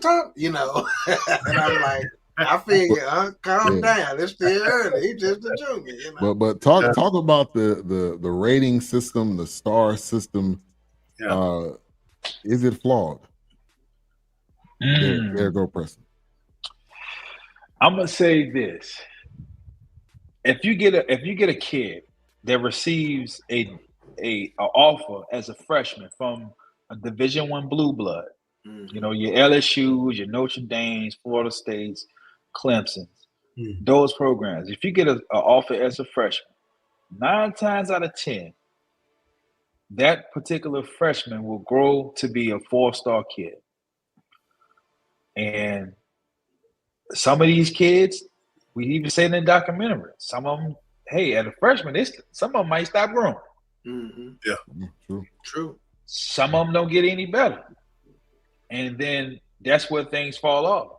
time, and I'm like, I figure, calm down. It's still early. He's just a junior, But talk about the rating system, the star system. Yeah. Is it flawed? There go Preston. I'm gonna say this: if you get a kid that receives a offer as a freshman from a Division I blue blood, your LSU's, your Notre Dame's, Florida State's, Clemson's, those programs. If you get an offer as a freshman, 9 times out of 10, that particular freshman will grow to be a 4-star kid. And some of these kids, we even say in the documentary, some of them, hey, at a freshman, some of them might stop growing. Yeah, true. Some of them don't get any better. And then that's where things fall off.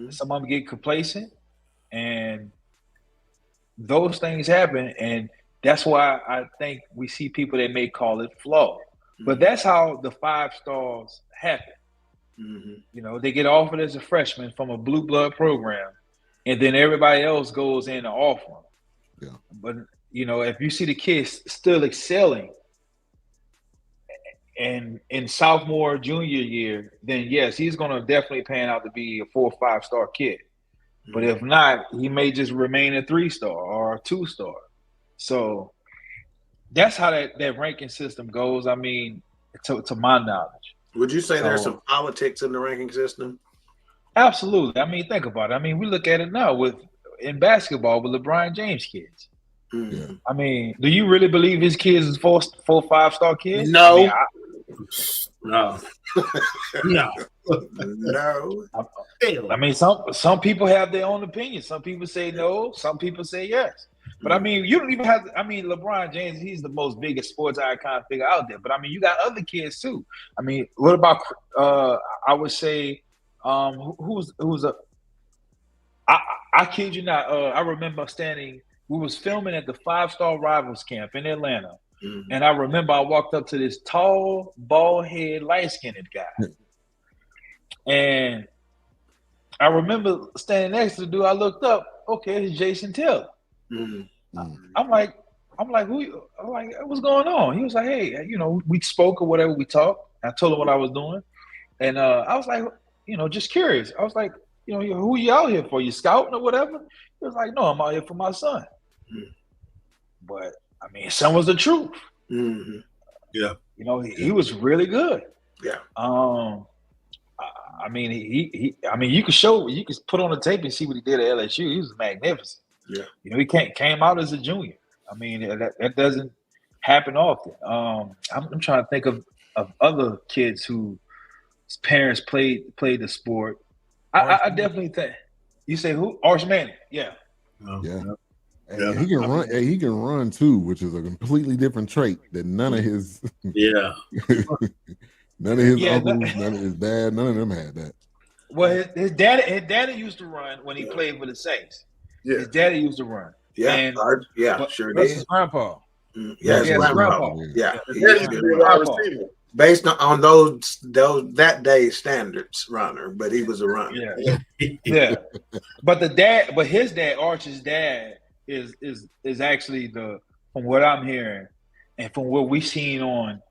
Some of them get complacent, and those things happen. And that's why I think we see people that may call it flawed. But that's how the 5 stars happen. They get offered as a freshman from a blue blood program, and then everybody else goes in to offer them. Yeah. But if you see the kids still excelling and in sophomore, junior year, then yes, he's going to definitely pan out to be a 4 or 5-star kid. But if not, he may just remain a 3-star or a 2-star. So that's how that ranking system goes. I mean, to my knowledge. Would you say there's some politics in the ranking system? Absolutely. I mean, think about it. I mean, we look at it now in basketball with LeBron James kids. Yeah. I mean, do you really believe his kids is 5-star kids? No. No. No. No. I mean, some people have their own opinions. Some people say no. Some people say yes. But I mean, you don't even have to. I mean, LeBron James, he's the most biggest sports icon figure out there. But I mean, you got other kids too. I mean, what about? I would say, who's a? I kid you not. I remember standing. We was filming at the 5-star Rivals camp in Atlanta, and I remember I walked up to this tall, bald head, light skinned guy, and I remember standing next to the dude. I looked up. Okay, it's Jason Taylor. I'm like, who? I'm like, what's going on? He was like, hey, we spoke or whatever. We talked. I told him what I was doing, and I was like, just curious. I was like, who you out here for? You scouting or whatever? He was like, no, I'm out here for my son. But I mean, son was the truth. Yeah. He was really good. Yeah. I mean, you could put on the tape and see what he did at LSU. He was magnificent. Yeah. He came out as a junior. I mean, that doesn't happen often. I'm trying to think of other kids whose parents played the sport. I definitely think. You say who? Arch Manning. Yeah. Yeah. And he can run. He can run too, which is a completely different trait that none of his. Yeah. None of his uncles, none of his dad, none of them had that. Well, his daddy used to run when he played for the Saints. Yeah. His daddy used to run. Yeah, but sure That's did. his grandpa. Yeah, his grandpa. Yeah. He Yeah, used he's to a be wide receiver. based on those that day standards runner, but he was a runner. Yeah. But his dad, Arch's dad, is actually from what I'm hearing and from what we've seen on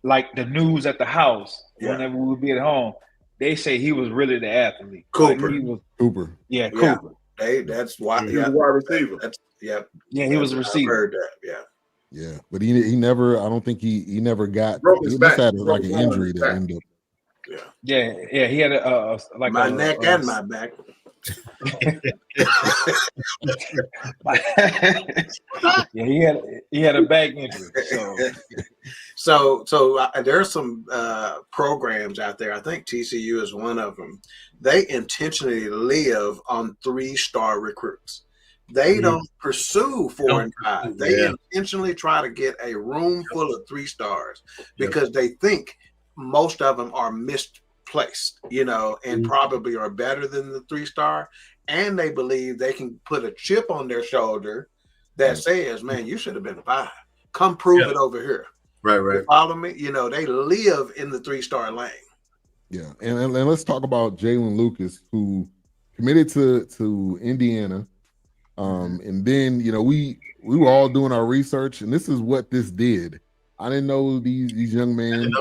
like the news at the house whenever we would be at home, they say he was really the athlete. Cooper. Like Cooper. Yeah, Cooper. That's why He was a wide receiver. He was a receiver. I heard that. Yeah, but he never. I don't think he never got. Broke his He back. just had Broke like an his injury back. that ended up. Yeah. He had My neck and my back. Yeah, he had a back injury. So there's some programs out there. I think TCU is one of them. They intentionally live on 3-star recruits. They don't pursue 4 and 5. They intentionally try to get a room full of 3 stars because they think most of them are misplaced, and probably are better than the 3-star. And they believe they can put a chip on their shoulder that says, man, you should have been 5. Come prove it over here. Right. You follow me? They live in the 3-star lane. Yeah, and let's talk about Jalen Lucas, who committed to Indiana. And then we were all doing our research, and this is what this did. I didn't know these young men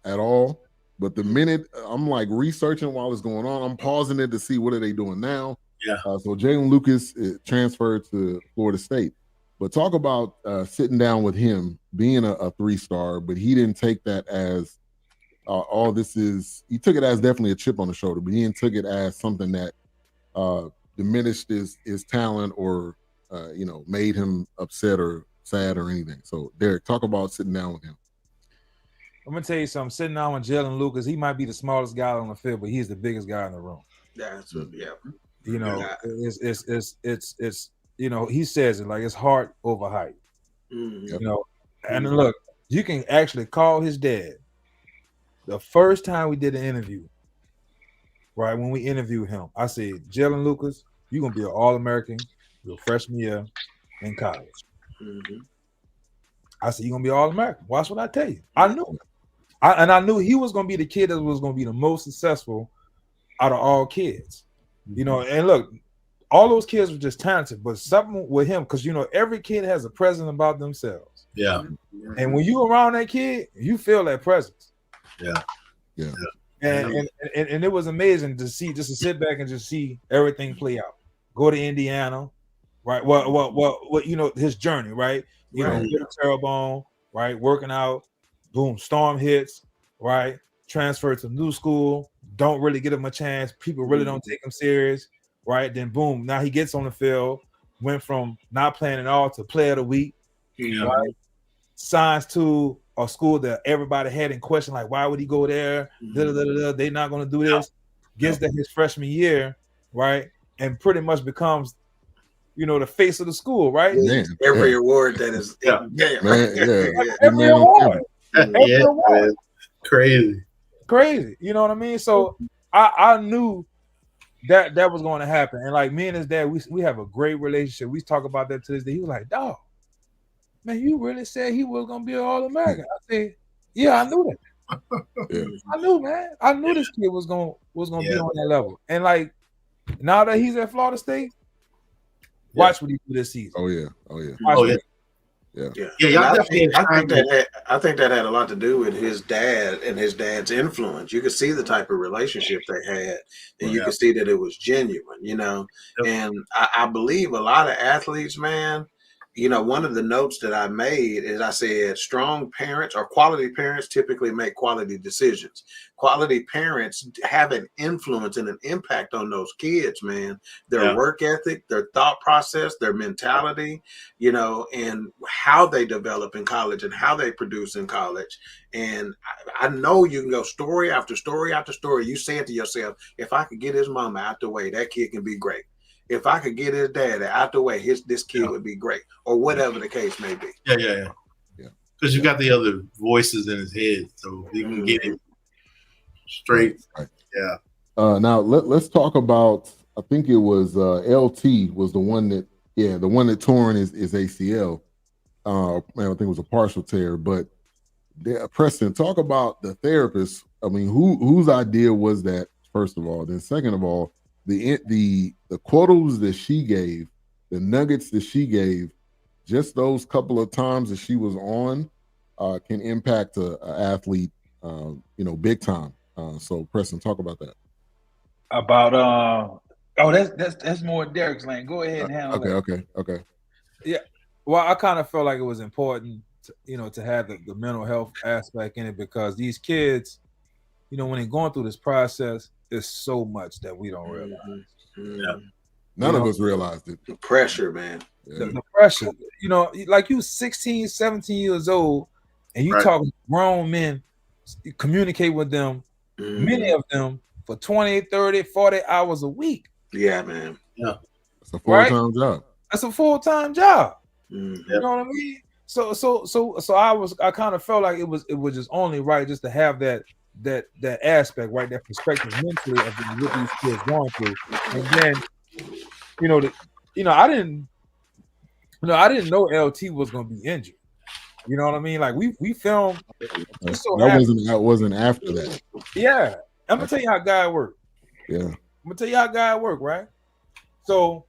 at all, but the minute I'm like researching while it's going on, I'm pausing it to see what are they doing now. Yeah. So Jalen Lucas transferred to Florida State, but talk about sitting down with him, being a 3-star, but he didn't take that as all this is. He took it as definitely a chip on the shoulder, but he didn't took it as something that diminished his talent or made him upset or sad or anything. So Derek, talk about sitting down with him. I'm gonna tell you something. Sitting down with Jalen Lucas, he might be the smallest guy on the field, but he's the biggest guy in the room. That's It's he says it like it's heart over height. And look, you can actually call his dad. The first time we did an interview, right, when we interviewed him, I said, Jalen Lucas, you're going to be an All-American your freshman year in college. I said, you're going to be All-American. Watch what I tell you. I knew it. I knew he was going to be the kid that was going to be the most successful out of all kids. And look, all those kids were just talented, but something with him, because, every kid has a presence about themselves. Yeah. And when you around that kid, you feel that presence. Yeah. And it was amazing to see, just to sit back and just see everything play out. Go to Indiana, right? What his journey, right? Terrebonne, right? Working out, boom, storm hits, right? Transfer to new school, don't really give him a chance. People really don't take him serious, right? Then boom, now he gets on the field, went from not playing at all to player of the week, right? Signs to a school that everybody had in question, like why would he go there? They're not going to do this. Gets to his freshman year, right, and pretty much becomes, the face of the school, right? Man, Every award that is, Every award, every award. Crazy. You know what I mean? So I knew that was going to happen, and like me and his dad, we have a great relationship. We talk about that to this day. He was like, "Dog, man, you really said he was going to be an All-American?" I said, "Yeah, I knew that. I knew, man. I knew this kid was going to be on that level." And like now that he's at Florida State, watch what he do this season. Oh yeah. I think that had a lot to do with his dad and his dad's influence. You could see the type of relationship they had, and you could see that it was genuine, And I believe a lot of athletes, man, one of the notes that I made is I said strong parents or quality parents typically make quality decisions. Quality parents have an influence and an impact on those kids, man. Their work ethic, their thought process, their mentality, and how they develop in college and how they produce in college. And I know you can go story after story after story. You say it to yourself, if I could get his mama out the way, that kid can be great. If I could get his dad out the way, this kid would be great, or whatever the case may be. Yeah. Because you got the other voices in his head, so he can get it straight. Right. Yeah. Now let's talk about. I think it was LT was the one that torn his ACL. I think it was a partial tear, but Preston, talk about the therapist. I mean, whose idea was that? First of all, then second of all, the quotas that she gave, the nuggets that she gave, just those couple of times that she was on, can impact a athlete, big time. So Preston, talk about that. About that's more Derek's lane. Go ahead and handle that. Okay. Yeah. Well, I kind of felt like it was important to have the mental health aspect in it, because these kids, when they're going through this process, there's so much that we don't realize. None of us realized it. The pressure, man. The pressure. Like you 16, 17 years old, and you talking to grown men, you communicate with them, many of them, for 20, 30, 40 hours a week. Yeah, man. Yeah. It's a full-time job. That's a full-time job. Mm-hmm. You know what I mean? So I kind of felt like it was just only right just to have that aspect, right? That perspective mentally of what these kids going through. And then, I didn't know LT was going to be injured. You know what I mean? Like we filmed. That wasn't after that. Yeah. I'm going to tell you how God worked. Yeah. I'm going to tell you how God worked, right? So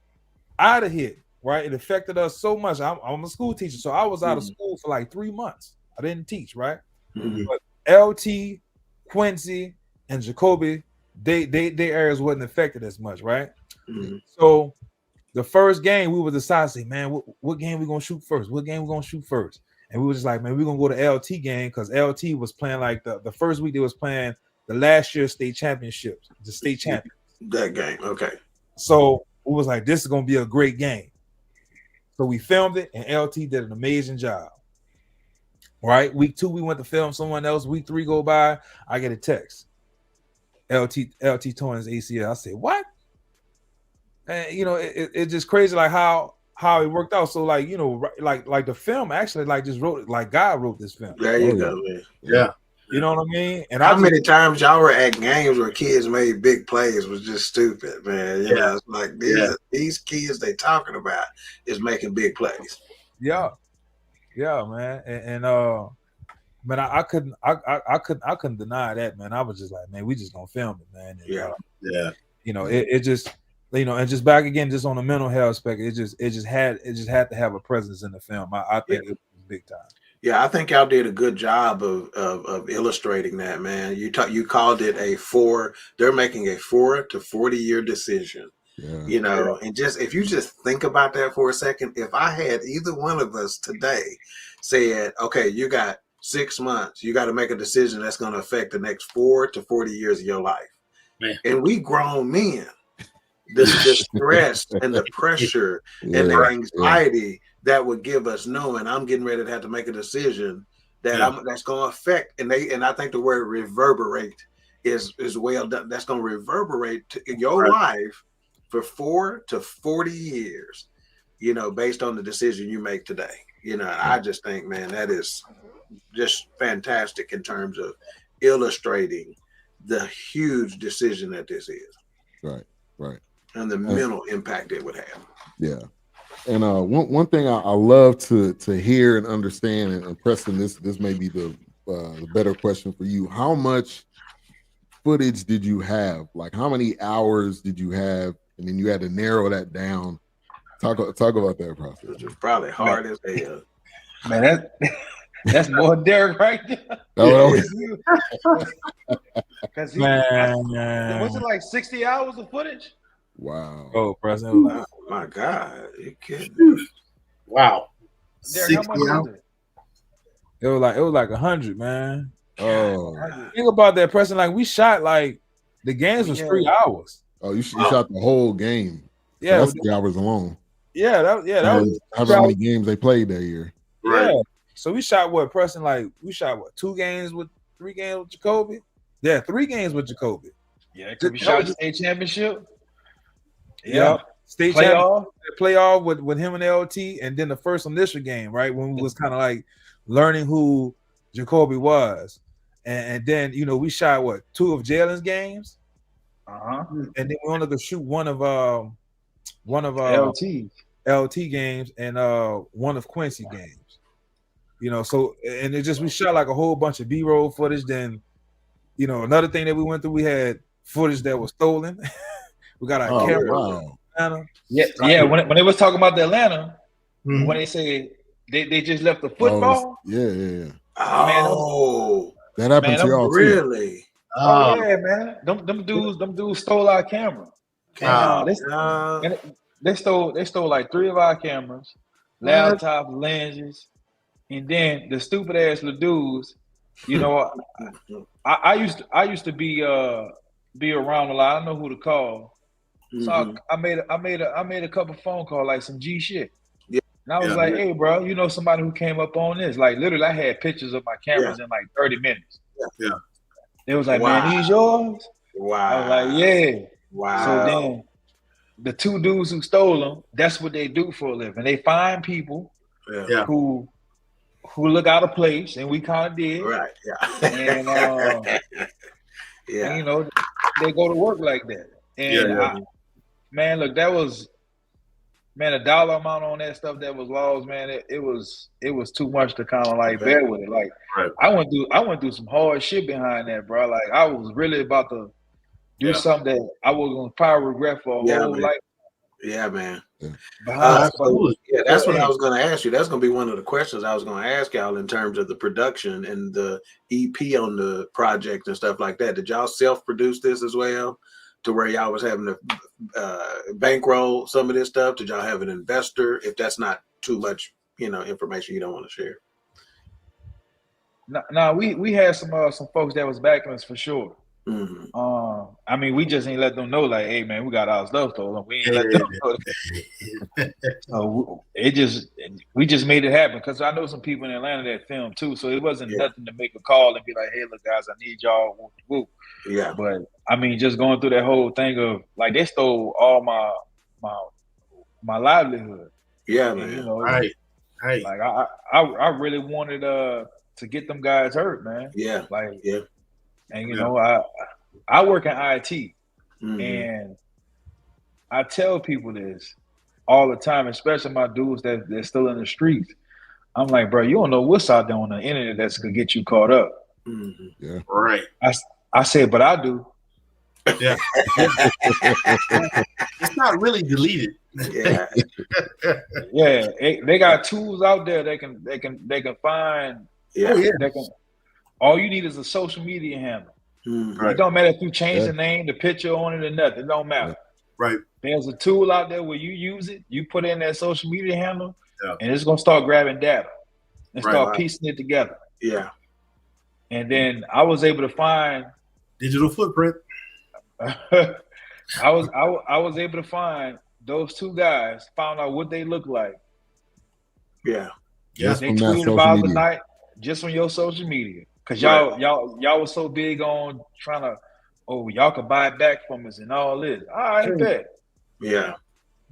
I had a hit, right? It affected us so much. I'm a school teacher, so I was out of school for like 3 months. I didn't teach, right? But LT, Quincy, and Jacoby, they areas wasn't affected as much, right? So the first game we were deciding, say, man, what game we gonna shoot first? What game we gonna shoot first? And we were just like, man, we're gonna go to LT game, because LT was playing like the first week they was playing the last year's state championships, the state champions. That game, okay. So we was like, this is gonna be a great game. So we filmed it, and LT did an amazing job. Right, week 2 we went to film someone else. Week 3 go by, I get a text. LT torn his ACL. I said, what? And it's just crazy, like how it worked out. So like like the film actually like just wrote it, like God wrote this film. There you go, man. Yeah. You know what I mean? And how many times y'all were at games where kids made big plays was just stupid, man. It's like these kids they talking about is making big plays. Yeah, man. And man, I couldn't deny that, man. I was just like, man, we just gonna film it, man. And, it just, and just back again, just on the mental health aspect, it just had to have a presence in the film. I think it was big time. Yeah, I think y'all did a good job of illustrating that, man. You called it they're making a 4 to 40 year decision. Yeah. And just if you just think about that for a second, if I had either one of us today said, okay, you got 6 months, you got to make a decision that's going to affect the next 4 to 40 years of your life. Man. And we grown men. The stress and the pressure and the anxiety that would give us knowing I'm getting ready to have to make a decision that that's going to affect, and I think the word reverberate is well done. That's going to reverberate to your life for 4 to 40 years, you know, based on the decision you make today. You know, I just think, man, that is just fantastic in terms of illustrating the huge decision that this is. Right. And the mental impact it would have. Yeah. And one thing I love to hear and understand, and Preston, this may be the better question for you. How much footage did you have? Like, how many hours did you have? And then you had to narrow that down. Talk about that process. Which was probably hard as hell. Man, that's more Derek right there. Because was it like 60 hours of footage? Wow. Oh, Preston. Oh my God. You kidding? Wow. Derek, how much was it? It was like 100, man. Oh. Think about that, Preston. Like, we shot, like, the games was 3 hours. Oh, you shot the whole game. Yeah. So that's 3 hours alone. Yeah, that was however many games they played that year. Yeah. So we shot what, Preston? Like, we shot what, 3 games with Jacoby? Yeah, 3 games with Jacoby. Yeah, because we shot the state championship. Yeah. State playoff with him and LT, and then the first initial game, right? When we was kind of like learning who Jacoby was. And then, you know, we shot what, 2 of Jalen's games? And then we only could shoot one of LT games and one of Quincy games. You know, so and it just we shot like a whole bunch of B-roll footage. Then, you know, another thing that we went through, we had footage that was stolen. We got our camera. Wow. Atlanta. Yeah. When they was talking about the Atlanta, when they say they just left the football. Yeah. Oh, that happened to y'all really? Too. Oh yeah, man. Them dudes stole our camera. They stole like 3 of our cameras, laptops, lenses, and then the stupid ass little dudes. You know, I used to be around a lot. I know who to call. So I made a couple phone calls, like some G shit. Yeah. And I was like, hey, bro, you know somebody who came up on this? Like, literally, I had pictures of my cameras in like 30 minutes. Yeah. It was like, man, these yours? Wow. I was like, yeah. Wow. So then the 2 dudes who stole them, that's what they do for a living. They find people who look out of place, and we kind of did. Right. Yeah. And and, you know, they go to work like that. And man, look, that was, man, a dollar amount on that stuff that was lost, man. It was too much to kind of like bear with it. Like I went through some hard shit behind that, bro. Like I was really about to do something that I was gonna probably regret for a whole life. Yeah, man. That's what I was going to ask you. That's going to be one of the questions I was going to ask y'all in terms of the production and the EP on the project and stuff like that. Did y'all self-produce this as well, to where y'all was having to bankroll some of this stuff? Did y'all have an investor? If that's not too much, you know, information you don't want to share. No, we had some folks that was backing us for sure. I mean, we just ain't let them know, like, hey man, we got our stuff stolen. We ain't let them know that. So we just made it happen, because I know some people in Atlanta that filmed too. So it wasn't nothing to make a call and be like, hey, look, guys, I need y'all. Woo. Yeah. But I mean, just going through that whole thing of like, they stole all my livelihood. Yeah, man. You know, right. Like I really wanted to get them guys hurt, man. Yeah. Like yeah. And you know, I work in IT, and I tell people this all the time, especially my dudes that's still in the streets. I'm like, bro, you don't know what's out there on the internet that's gonna get you caught up. Yeah, right. I said, but I do. Yeah, it's not really deleted. Yeah, yeah. They got tools out there they can find. Yeah, they can. All you need is a social media handle. Right. It don't matter if you change the name, the picture on it, or nothing. It don't matter. Right. There's a tool out there where you use it, you put in that social media handle, and it's gonna start grabbing data and start piecing it together. Yeah. And then I was able to find digital footprint. I was able to find those two guys, found out what they look like. Yeah. Just They from that tweeted social about the media. night just on your social media. Cause y'all was so big on trying to, y'all could buy it back from us and all this. All right, bet. Yeah.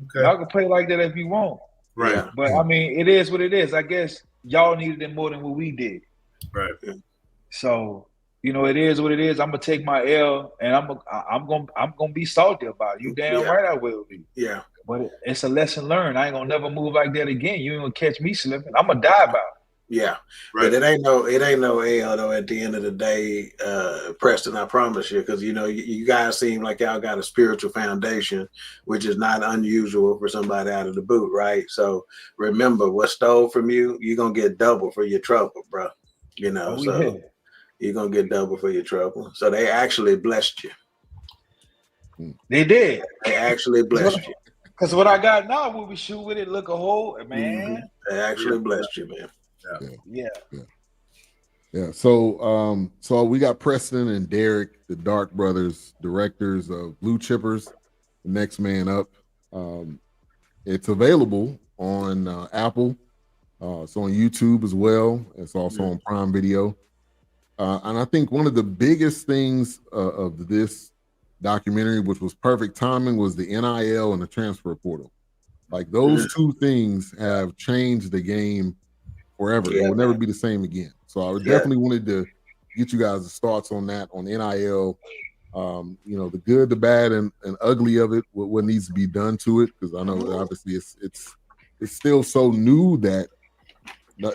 Okay. Y'all can play like that if you want. Right. Yeah. But I mean, it is what it is. I guess y'all needed it more than what we did. Right. So, it is what it is. I'm gonna take my L, and I'm gonna be salty about it. You damn right I will be. Yeah. But it's a lesson learned. I ain't gonna never move like that again. You ain't gonna catch me slipping. I'm gonna die about it. Yeah. Right. But it ain't no L though at the end of the day, Preston, I promise you, because you guys seem like y'all got a spiritual foundation, which is not unusual for somebody out of the boot, right? So remember, what's stole from you, you're gonna get double for your trouble, bro. So you're gonna get double for your trouble. So they actually blessed you. They did. They actually blessed you. Because what I got now, when we shoot with it, look a hole, man. They actually blessed you, man. Yeah. So we got Preston and Derek, the Dark Brothers, directors of Blue Chippers, the Next Man Up. It's available on Apple. It's on YouTube as well. It's also on Prime Video. And I think one of the biggest things of this documentary, which was perfect timing, was the NIL and the transfer portal. Like those two things have changed the game forever. It will never be the same again. So I definitely wanted to get you guys' thoughts on that, on NIL, the good, the bad, and ugly of it, what needs to be done to it, because I know obviously it's still so new that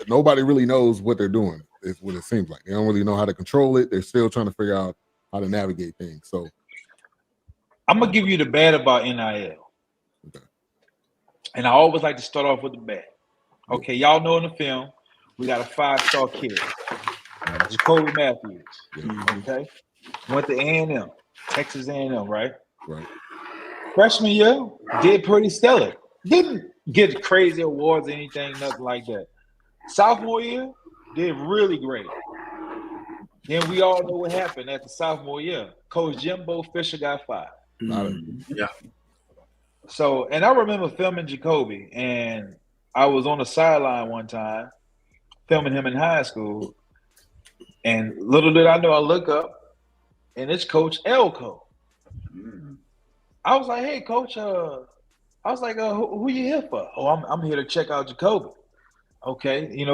nobody really knows what they're doing. Is what it seems like. They don't really know how to control it. They're still trying to figure out how to navigate things. So I'm gonna give you the bad about NIL. Okay. And I always like to start off with the bad. Okay, y'all know in the film, we got a 5-star kid, Jacoby Matthews. Okay, went to A&M, Texas A&M, right? Right. Freshman year, did pretty stellar. Didn't get crazy awards or anything, nothing like that. Sophomore year, did really great. Then we all know what happened at the sophomore year. Coach Jimbo Fisher got fired. Yeah. So, and I remember filming Jacoby, and I was on the sideline one time filming him in high school, and little did I know, I look up, and it's Coach Elko. I was like, "Hey, Coach," who you here for? "Oh, I'm here to check out Jacoby." Okay,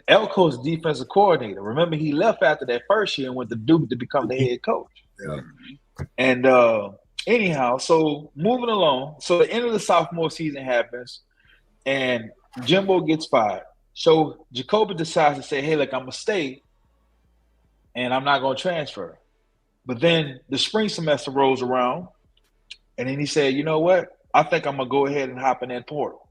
Elko's defensive coordinator. Remember, he left after that first year and went to Duke to become the head coach. Yeah. And anyhow, so moving along, so the end of the sophomore season happens, and Jimbo gets fired. So Jacoby decides to say, "Hey, look, I'm gonna stay, and I'm not gonna transfer." But then the spring semester rolls around, and then he said, "You know what? I think I'm gonna go ahead and hop in that portal."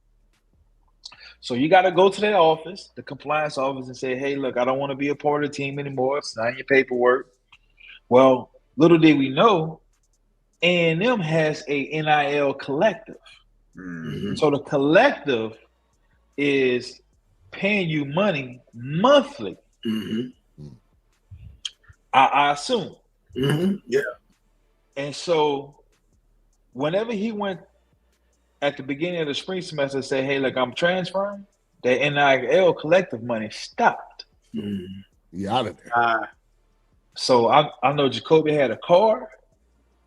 So you got to go to that office, the compliance office, and say, "Hey, look, I don't want to be a part of the team anymore. Sign your paperwork." Well, little did we know, A&M has a NIL collective. So the collective is paying you money monthly. I assume. Yeah. And so whenever he went at the beginning of the spring semester and say, "Hey, look, I'm transferring," the NIL collective money stopped. You out of there. So I know Jacoby had a car,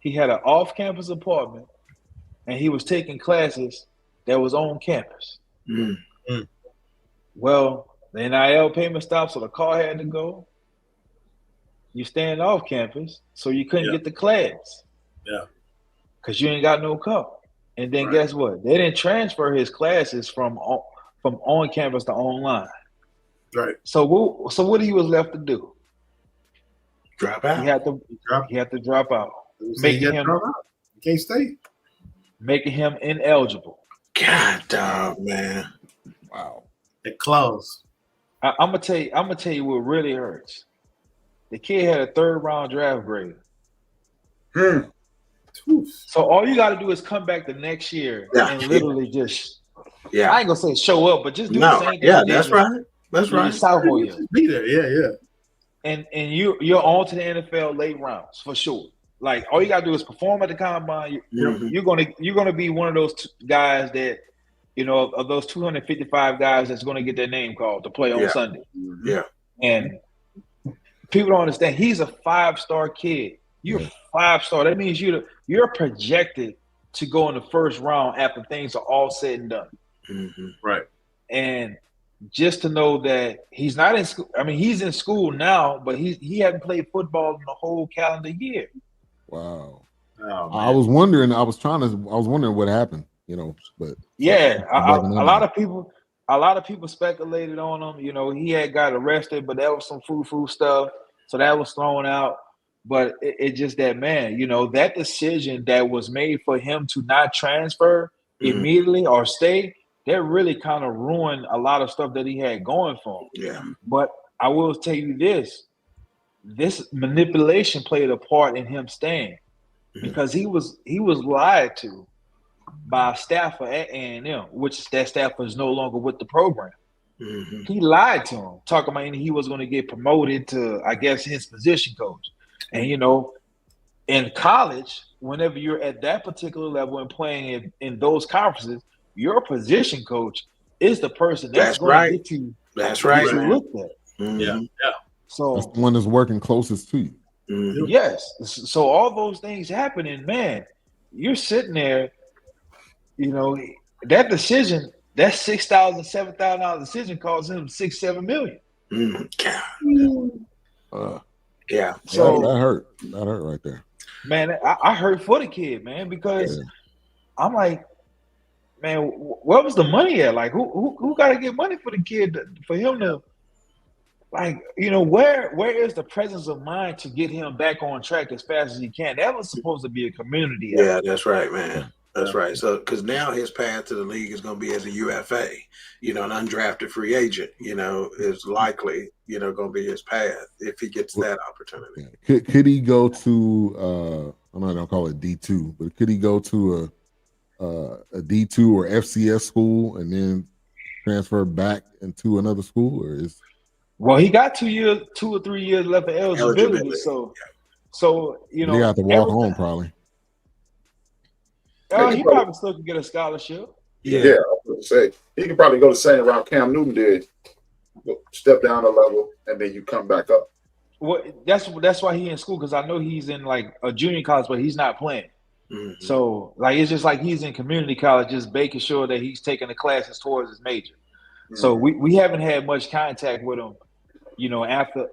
he had an off-campus apartment, and he was taking classes that was on campus. Well, the NIL payment stopped, so the car had to go. You stand off campus, so you couldn't get the class. Yeah. Because you ain't got no car. And then guess what? They didn't transfer his classes from on campus to online. Right. So what he was left to do? Drop out. He had to drop out. Making him drop out. You can't stay. Making him ineligible. God dog, man. Wow. The clause. I'm gonna tell you what really hurts. The kid had a 3rd-round draft grade. So all you got to do is come back the next year and literally just, I ain't gonna say show up, but just do the same thing. Yeah, that's right. That's right. Sophomore year. Be there. Yeah. And you're on to the NFL late rounds for sure. like all you gotta do is perform at the combine. You're gonna be one of those guys that, you know, of those 255 guys that's gonna get their name called to play on Sunday. Yeah. And people don't understand. He's a 5-star kid. You're 5-star. That means you're projected to go in the first round after things are all said and done. Right. And just to know that he's not in school. I mean, he's in school now, but he hadn't played football in the whole calendar year. Wow. Oh, I was wondering. I was wondering what happened. You know, but yeah, a lot of people speculated on him. You know, he had got arrested, but that was some frou-frou stuff, so that was thrown out. But it just that, man, you know, that decision that was made for him to not transfer immediately or stay, that really kind of ruined a lot of stuff that he had going for him. Yeah. But I will tell you this manipulation played a part in him staying, because he was lied to by a staffer at A&M, which that staffer is no longer with the program. He lied to him, talking about he was going to get promoted to, I guess, his position coach. And, you know, in college, whenever you're at that particular level and playing in those conferences, your position coach is the person that's going to get you. That's right. Get you looked at. Yeah. So that's the one that's working closest to you. Yes. So all those things happen, and man, you're sitting there. You know, that decision, that $6,000, $7,000 decision cost him $6-7 million. Yeah. So that hurt. That hurt right there. Man, I hurt for the kid, man, because I'm like, man, where was the money at? Like, who got to get money for the kid for him to, like, you know, where is the presence of mind to get him back on track as fast as he can? That was supposed to be a community. Yeah, that's right, man. That's right. So, because now his path to the league is going to be as a UFA, you know, an undrafted free agent, you know, is likely, you know, going to be his path if he gets that opportunity. Yeah. Could he go to, I'm not going to call it D2, but could he go to a D2 or FCS school and then transfer back into another school, or is? Well, he got 2 or 3 years left of eligibility. So you know, they have to walk home probably. He probably still could get a scholarship. Yeah, I was going to say he could probably go the same route Cam Newton did, step down a level, and then you come back up. Well, that's why he's in school, because I know he's in like a junior college, but he's not playing. So like it's just like he's in community college, just making sure that he's taking the classes towards his major. So we haven't had much contact with him, you know, after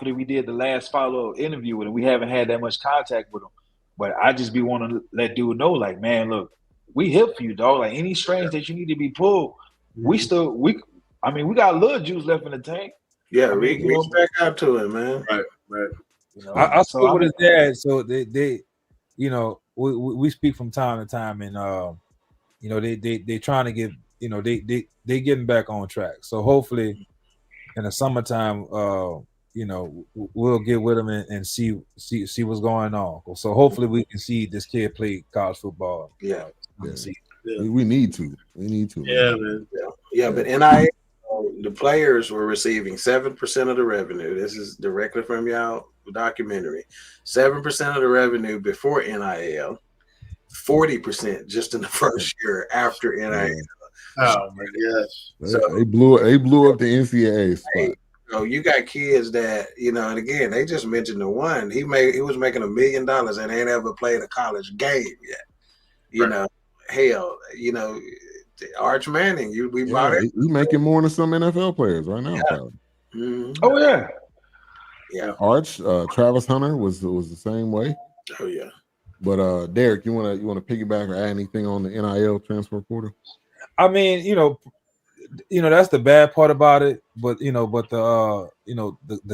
we did the last follow-up interview with him. We haven't had that much contact with him. But I just be wanting to let dude know, like, man, look, we here for you, dog. Like any strings that you need to be pulled, we got a little juice left in the tank. Yeah, reach back out to him, man. Right. You know, I spoke with his dad, so they you know, we speak from time to time, and you know, they trying to get, you know, they getting back on track. So hopefully in the summertime, you know, we'll get with him and see what's going on. So hopefully we can see this kid play college football. Yeah. We need to. Yeah, man. Yeah, but NIL, the players were receiving 7% of the revenue. This is directly from y'all documentary. 7% of the revenue before NIL, 40% just in the first year after NIL. Oh my gosh! So they blew up the NCAA spot. So you got kids that, you know, and again, they just mentioned the one he was making $1 million and ain't ever played a college game yet. You know, hell, you know, Arch Manning, we bought it. He's making more than some NFL players right now. Oh yeah. Yeah. Arch, Travis Hunter was the same way. Oh yeah. But Derek, you wanna piggyback or add anything on the NIL transfer portal? I mean, you know, that's the bad part about it, but the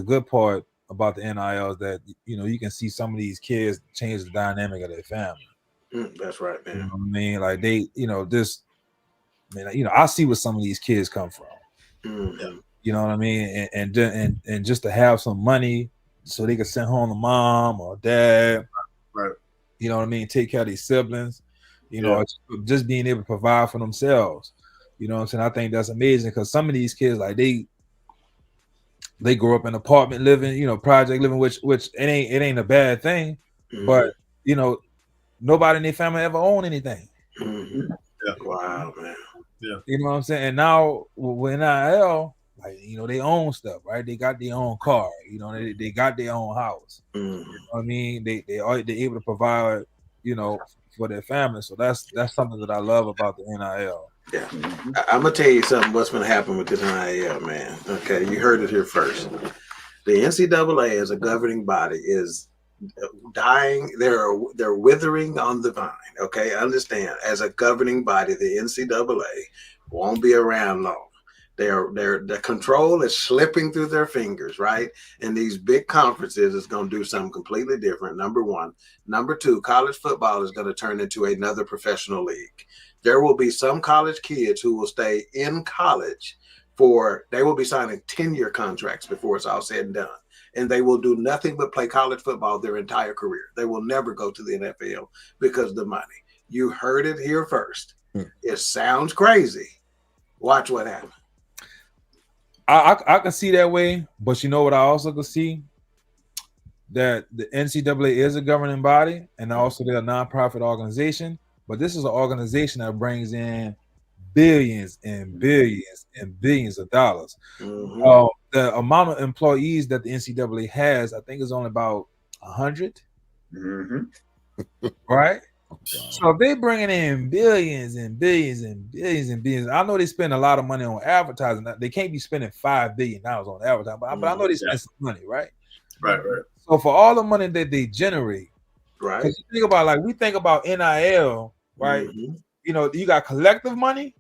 good part about the NIL is that, you know, you can see some of these kids change the dynamic of their family. That's right, man. You know what I mean? Like they, you know, I see where some of these kids come from. You know what I mean? And just to have some money so they can send home the mom or dad, right? You know what I mean? Take care of these siblings. You know, just being able to provide for themselves. You know what I'm saying? I think that's amazing, because some of these kids, like they they grow up in apartment living, project living, which it ain't a bad thing, but nobody in their family ever owned anything. Yeah. Wow, man. Yeah. You know what I'm saying? And now with NIL, like they own stuff, right? They got their own car, they got their own house. You know what I mean? They able to provide, for their family. So that's something that I love about the NIL. Yeah. I'm gonna tell you something. What's gonna happen with this NIL, man? Okay, you heard it here first. The NCAA as a governing body is dying. They're withering on the vine. Okay, understand. As a governing body, the NCAA won't be around long. The control is slipping through their fingers, right? And these big conferences is going to do something completely different. Number one. Number two, college football is going to turn into another professional league. There will be some college kids who will stay in college they will be signing 10-year contracts before it's all said and done. And they will do nothing but play college football their entire career. They will never go to the NFL because of the money. You heard it here first. It sounds crazy. Watch what happens. I can see that way, but you know what I also can see? That the NCAA is a governing body, and also they're a nonprofit organization, but this is an organization that brings in billions and billions and billions of dollars. The amount of employees that the NCAA has, I think, is only about 100. Right? So if they're bringing in billions and billions and billions and billions, I know they spend a lot of money on advertising. They can't be spending $5 billion on advertising, but I know they spend some money, right? Right. So for all the money that they generate, right? Because you think about we think about NIL, right? You got collective money,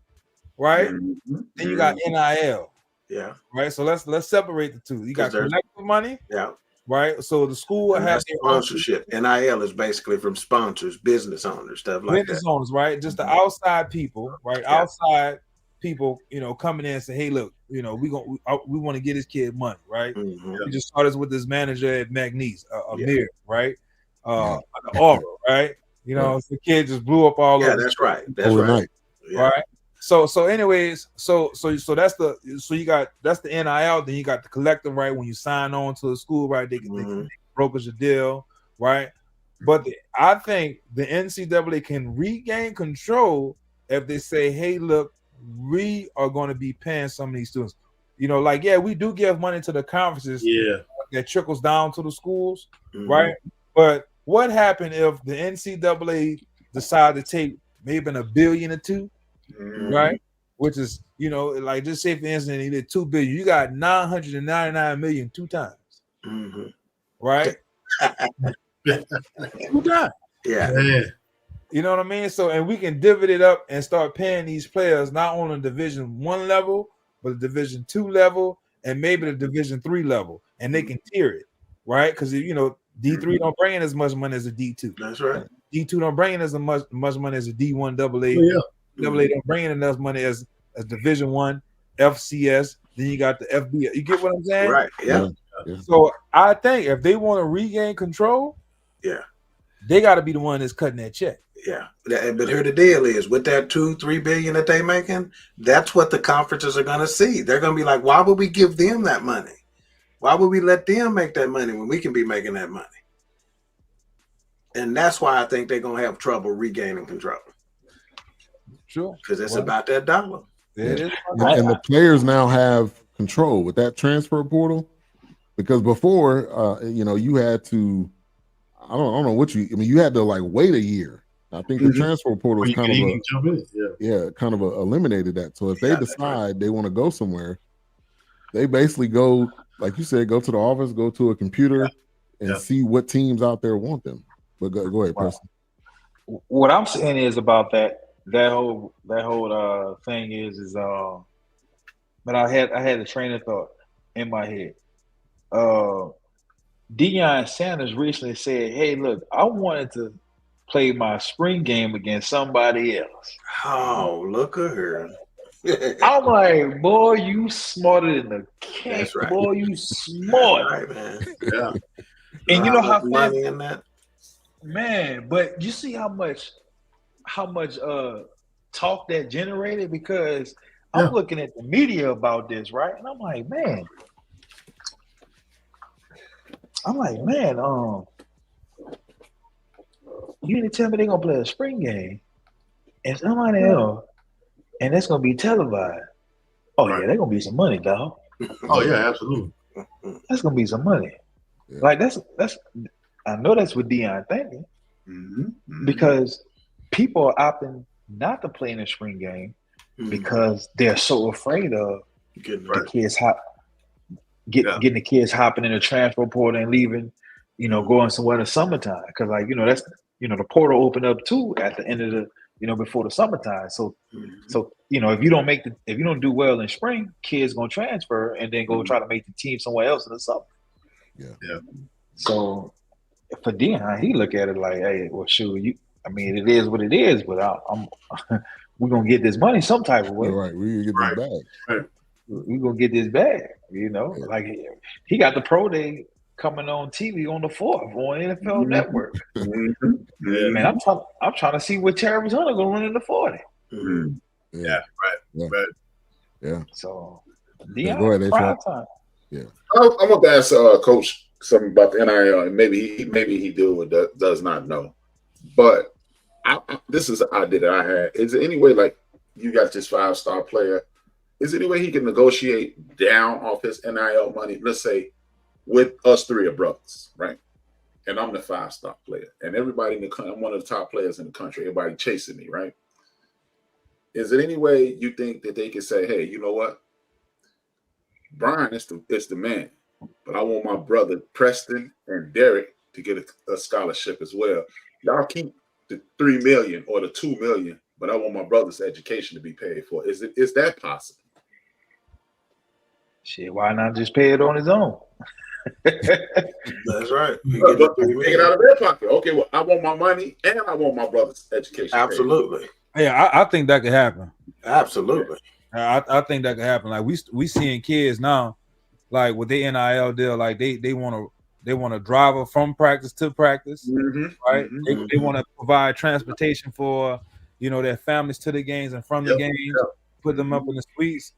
right? Then you got NIL, right. So let's separate the two. You got collective money, right. So the school has sponsorship. NIL is basically from sponsors, business owners, stuff like business owners, right? Just the outside people, right? Outside people, coming in and say, hey, look, we want to get this kid money, right? We just started with this manager at McNeese, Amir, right? The Aura, right? The kid just blew up all over. Yeah, that's right. That's right. Right. So anyways, so that's that's the NIL. Then you got the collective, right? When you sign on to a school, right? They can brokers a deal, right? But I think the NCAA can regain control if they say, hey, look, we are going to be paying some of these students. We do give money to the conferences. That trickles down to the schools, right? But what happened if the NCAA decide to take maybe $1 billion or $2 billion? Right, which is just say for instance, he did $2 billion. You got $999 million 2 times, right? 2 times, You know what I mean? So, and we can divvy it up and start paying these players not on a Division I level, but a Division II level, and maybe the Division III level, and they can tier it, right? Because D3 don't bring in as much money as a D2. That's right. D2 don't bring in as much money as a D1 AA. AA don't bring in enough money as Division I, FCS. Then you got the FBS. You get what I'm saying? Right. Yeah. So I think if they want to regain control, they got to be the one that's cutting that check. Yeah. But here the deal is, with that $2-3 billion that they making, that's what the conferences are going to see. They're going to be like, why would we give them that money? Why would we let them make that money when we can be making that money? And that's why I think they're going to have trouble regaining control. Sure. Because it's about that dollar. It is. And the players now have control with that transfer portal. Because before, you had to, I don't know what you had to wait a year. I think the transfer portal is kind of eliminated that. So if they decide they want to go somewhere, they basically go, like you said, go to the office, go to a computer, and see what teams out there want them. But go ahead, Preston. What I'm saying is about that whole thing is but I had a train of thought in my head. Deion Sanders recently said, hey, look, I wanted to play my spring game against somebody else. Oh, look at her. I'm like, boy, you smarter than the cat. That's right. Boy, you smart. That's right, man. Yeah. And you know how money in that? Man, but you see how much talk that generated? Because I'm looking at the media about this, right? And I'm like, man, I'm like, man, you didn't tell me they're gonna play a spring game and somebody else, and it's gonna be televised. Oh yeah, they're gonna be some money, dog. Oh yeah, absolutely. That's gonna be some money. Yeah. Like that's I know that's what Deion thinking because people are opting not to play in the spring game because they're so afraid of Getting the kids getting the kids hopping in the transfer portal and leaving, going somewhere in the summertime. Because that's the portal opened up too at the end of the before the summertime. So if you don't do well in spring, kids gonna transfer and then go try to make the team somewhere else in the summer. Yeah. So for Deion, he look at it like, hey, well, shoot, it is what it is, but I'm we're gonna get this money some type of way. Yeah, right. We get this bag. We're gonna get this bag, like he got the pro day coming on TV on the 4th on NFL Network. Man, I'm trying to see what Terry Hunter gonna run in the 40. Yeah, right. Yeah. So Yeah, go ahead, prime time. Yeah. I want to ask Coach something about the NIL, and maybe he do or does not know. But this is an idea that I had. Is there any way, like, you got this 5-star player, is there any way he can negotiate down off his NIL money? Let's say with us 3 are brothers, right? And I'm the 5-star player, and everybody in the country, I'm one of the top players in the country. Everybody chasing me, right? Is there any way you think that they could say, hey, you know what? Brian is the man, but I want my brother Preston and Derek to get a scholarship as well. Y'all keep the $3 million or the $2 million, but I want my brother's education to be paid for. Is that possible? Shit, why not just pay it on his own? That's right. But take it out of their pocket. Okay, well, I want my money and I want my brother's education. Absolutely. Yeah, I think that could happen. Absolutely. I think that could happen. Like we seeing kids now, like with their NIL deal, like they want a driver from practice to practice, right? They want to provide transportation for their families to the games and from the games, put them up in the suites.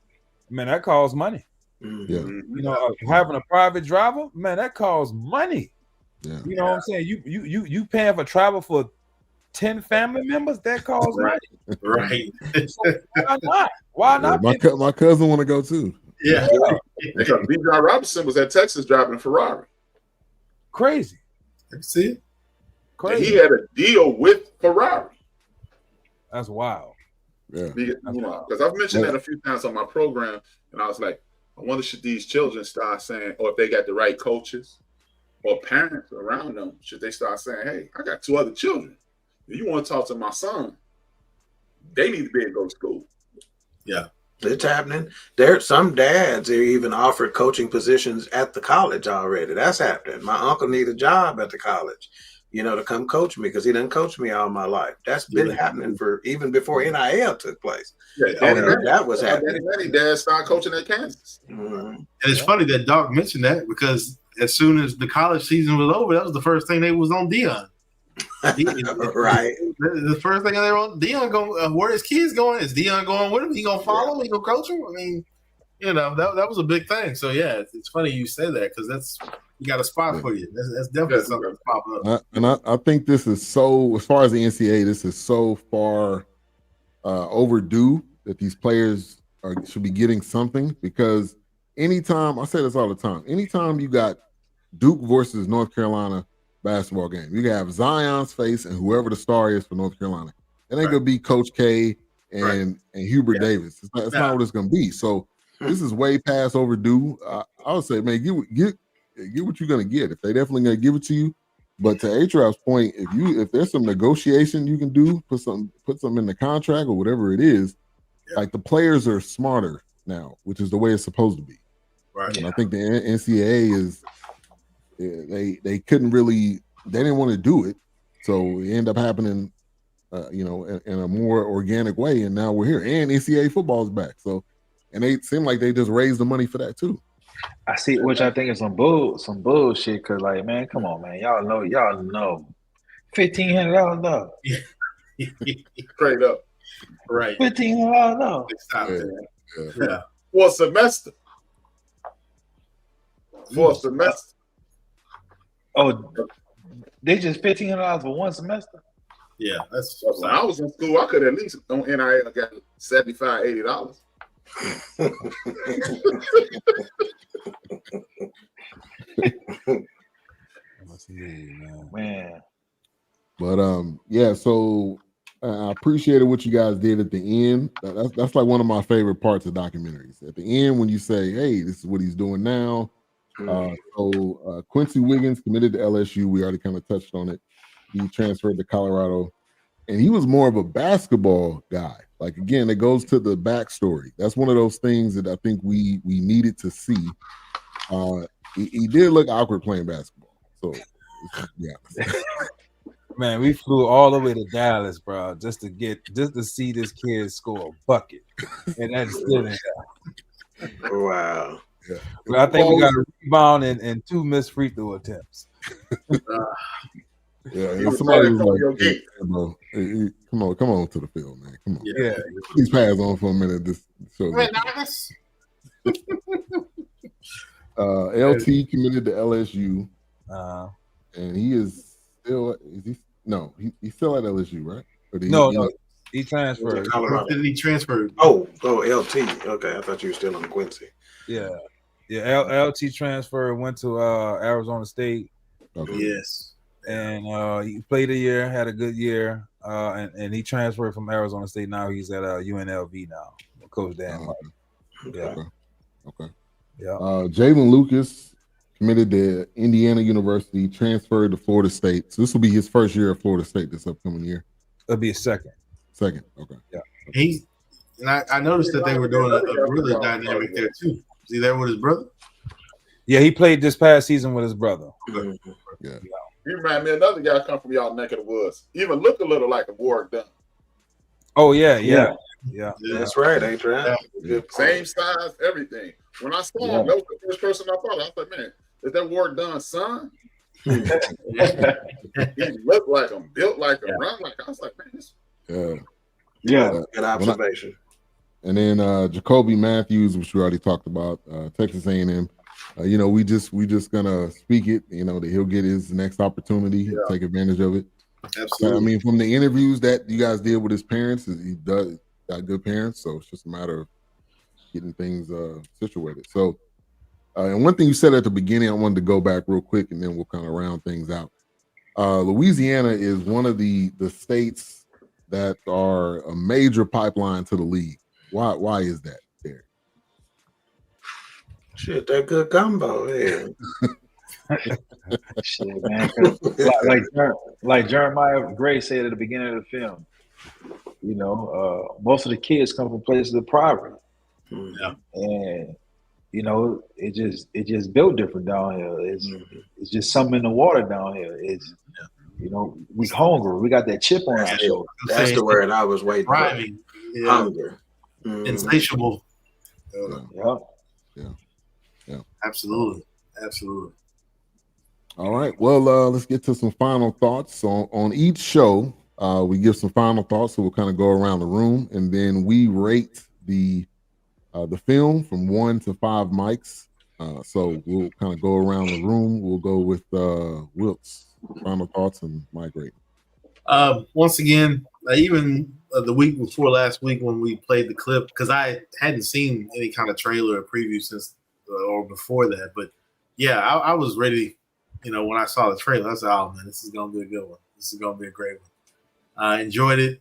Man, that costs money. Yeah. Having a private driver, man, that costs money. Yeah. You know what I'm saying? You paying for travel for 10 family members, that costs money. Right. So why not? My cousin want to go too. Yeah. Because B.J. Robinson was at Texas driving a Ferrari. Crazy. See it? Crazy. He had a deal with Ferrari. That's wild. Yeah. Because I've mentioned that a few times on my program, and I was like, I wonder should these children start saying, or if they got the right coaches or parents around them, should they start saying, hey, I got 2 other children. If you want to talk to my son, they need to be able to go to school. Yeah. It's happening. There's some dads are even offered coaching positions at the college already. That's happening. My uncle needs a job at the college, to come coach me because he done coached me all my life. That's been happening for even before NIL took place. Yeah, that was happening. Daddy dad started coaching at Kansas. And it's funny that Doc mentioned that because as soon as the college season was over, that was the first thing they was on Deion. Right. The first thing they were on Deion going. Where his kids going? Is Deion going with him? He gonna follow him? He gonna coach him? I mean, that was a big thing. So yeah, it's funny you say that because you got a spot for you. That's definitely something that's popping up. And I think this is so, as far as the NCAA, this is so far overdue that these players should be getting something, because anytime, I say this all the time, anytime you got Duke versus North Carolina basketball game, you can have Zion's face and whoever the star is for North Carolina. It ain't gonna be Coach K and Hubert Davis. It's not what it's gonna be. So this is way past overdue. I would say, man, get what you're gonna get. If they definitely gonna give it to you. But to A-Trap's point, if there's some negotiation you can do, put something in the contract or whatever it is, like the players are smarter now, which is the way it's supposed to be. Right. And I think the NCAA is they couldn't really, they didn't want to do it, so it ended up happening, in a more organic way. And now we're here, and NCAA football is back. So, and they seem like they just raised the money for that too. I see, which I think is some bullshit. Because, like, man, come on, man, y'all know, $1,500 though. Straight up, right? $1,500 though. Stop it. Yeah. For a semester. Oh, they just $1,500 for one semester. Yeah, that's When I was in school, I could at least on NIL got $75, $80. Man. But yeah, so I appreciated what you guys did at the end. That's like one of my favorite parts of documentaries. At the end, when you say, "Hey, this is what he's doing now." So Quincy Wiggins committed to LSU. We already kind of touched on it. He transferred to Colorado, and he was more of a basketball guy. Like, again, it goes to the backstory. That's one of those things that I think we needed to see. He did look awkward playing basketball. So yeah. Man, we flew all the way to Dallas, bro, just to see this kid score a bucket, and that's still in there. Wow. Yeah. But I think we got a rebound and 2 missed free throw attempts. Yeah, and somebody was like, "Hey, bro, hey, come on to the field, man. Come on. Yeah. Put these pads on for a minute." This shows LT committed to LSU, and he is still. He's still at LSU, right? Or did he transferred. Did he transfer? Oh, LT. Okay, I thought you were still on Quincy. Yeah. LT transferred, went to Arizona State. Okay. Yes. And he played a year, had a good year, and he transferred from Arizona State. Now he's at UNLV now, Coach Dan. Yeah. Okay. Yeah. Jalen Lucas committed to Indiana University, transferred to Florida State. So this will be his first year at Florida State this upcoming year. It'll be a second. Okay. Yeah. I noticed that they were doing a really dynamic there too. Is he there with his brother? Yeah, he played this past season with his brother. Yeah. You remind me of another guy come from y'all neck of the woods. Even look a little like a Warwick Dunn. Oh yeah. That's right, ain't right? Yeah. Same size, everything. When I saw him, that was the first person I thought. I was like, man, is that Warwick Dunn's son? He looked like him, built like him, run like him. I was like, man, this. Yeah. Good observation. And then Jacoby Matthews, which we already talked about, Texas A&M. We just gonna speak it. That he'll get his next opportunity, take advantage of it. Absolutely. I mean, from the interviews that you guys did with his parents, he got good parents, so it's just a matter of getting things situated. So, and one thing you said at the beginning, I wanted to go back real quick, and then we'll kind of round things out. Louisiana is one of the states that are a major pipeline to the league. Why is that? Shit, that good gumbo, yeah. Shit, man. Like Jeremiah Gray said at the beginning of the film, most of the kids come from places of poverty. Yeah. And it just built different down here. It's just something in the water down here. It's we hungry. We got that chip on our shoulder. That's the word I was waiting for. Yeah. Hunger. Insatiable. Yeah. Absolutely. All right. Well, let's get to some final thoughts on each show. We give some final thoughts, so we'll kind of go around the room, and then we rate the film from 1 to 5 mics. So we'll kind of go around the room. We'll go with Wilt's final thoughts and mic rating. Once again, even the week before last week when we played the clip, because I hadn't seen any kind of trailer or preview since or before that, but yeah, I was ready. When I saw the trailer, I said, "Oh man, this is gonna be a good one. This is gonna be a great one." I enjoyed it,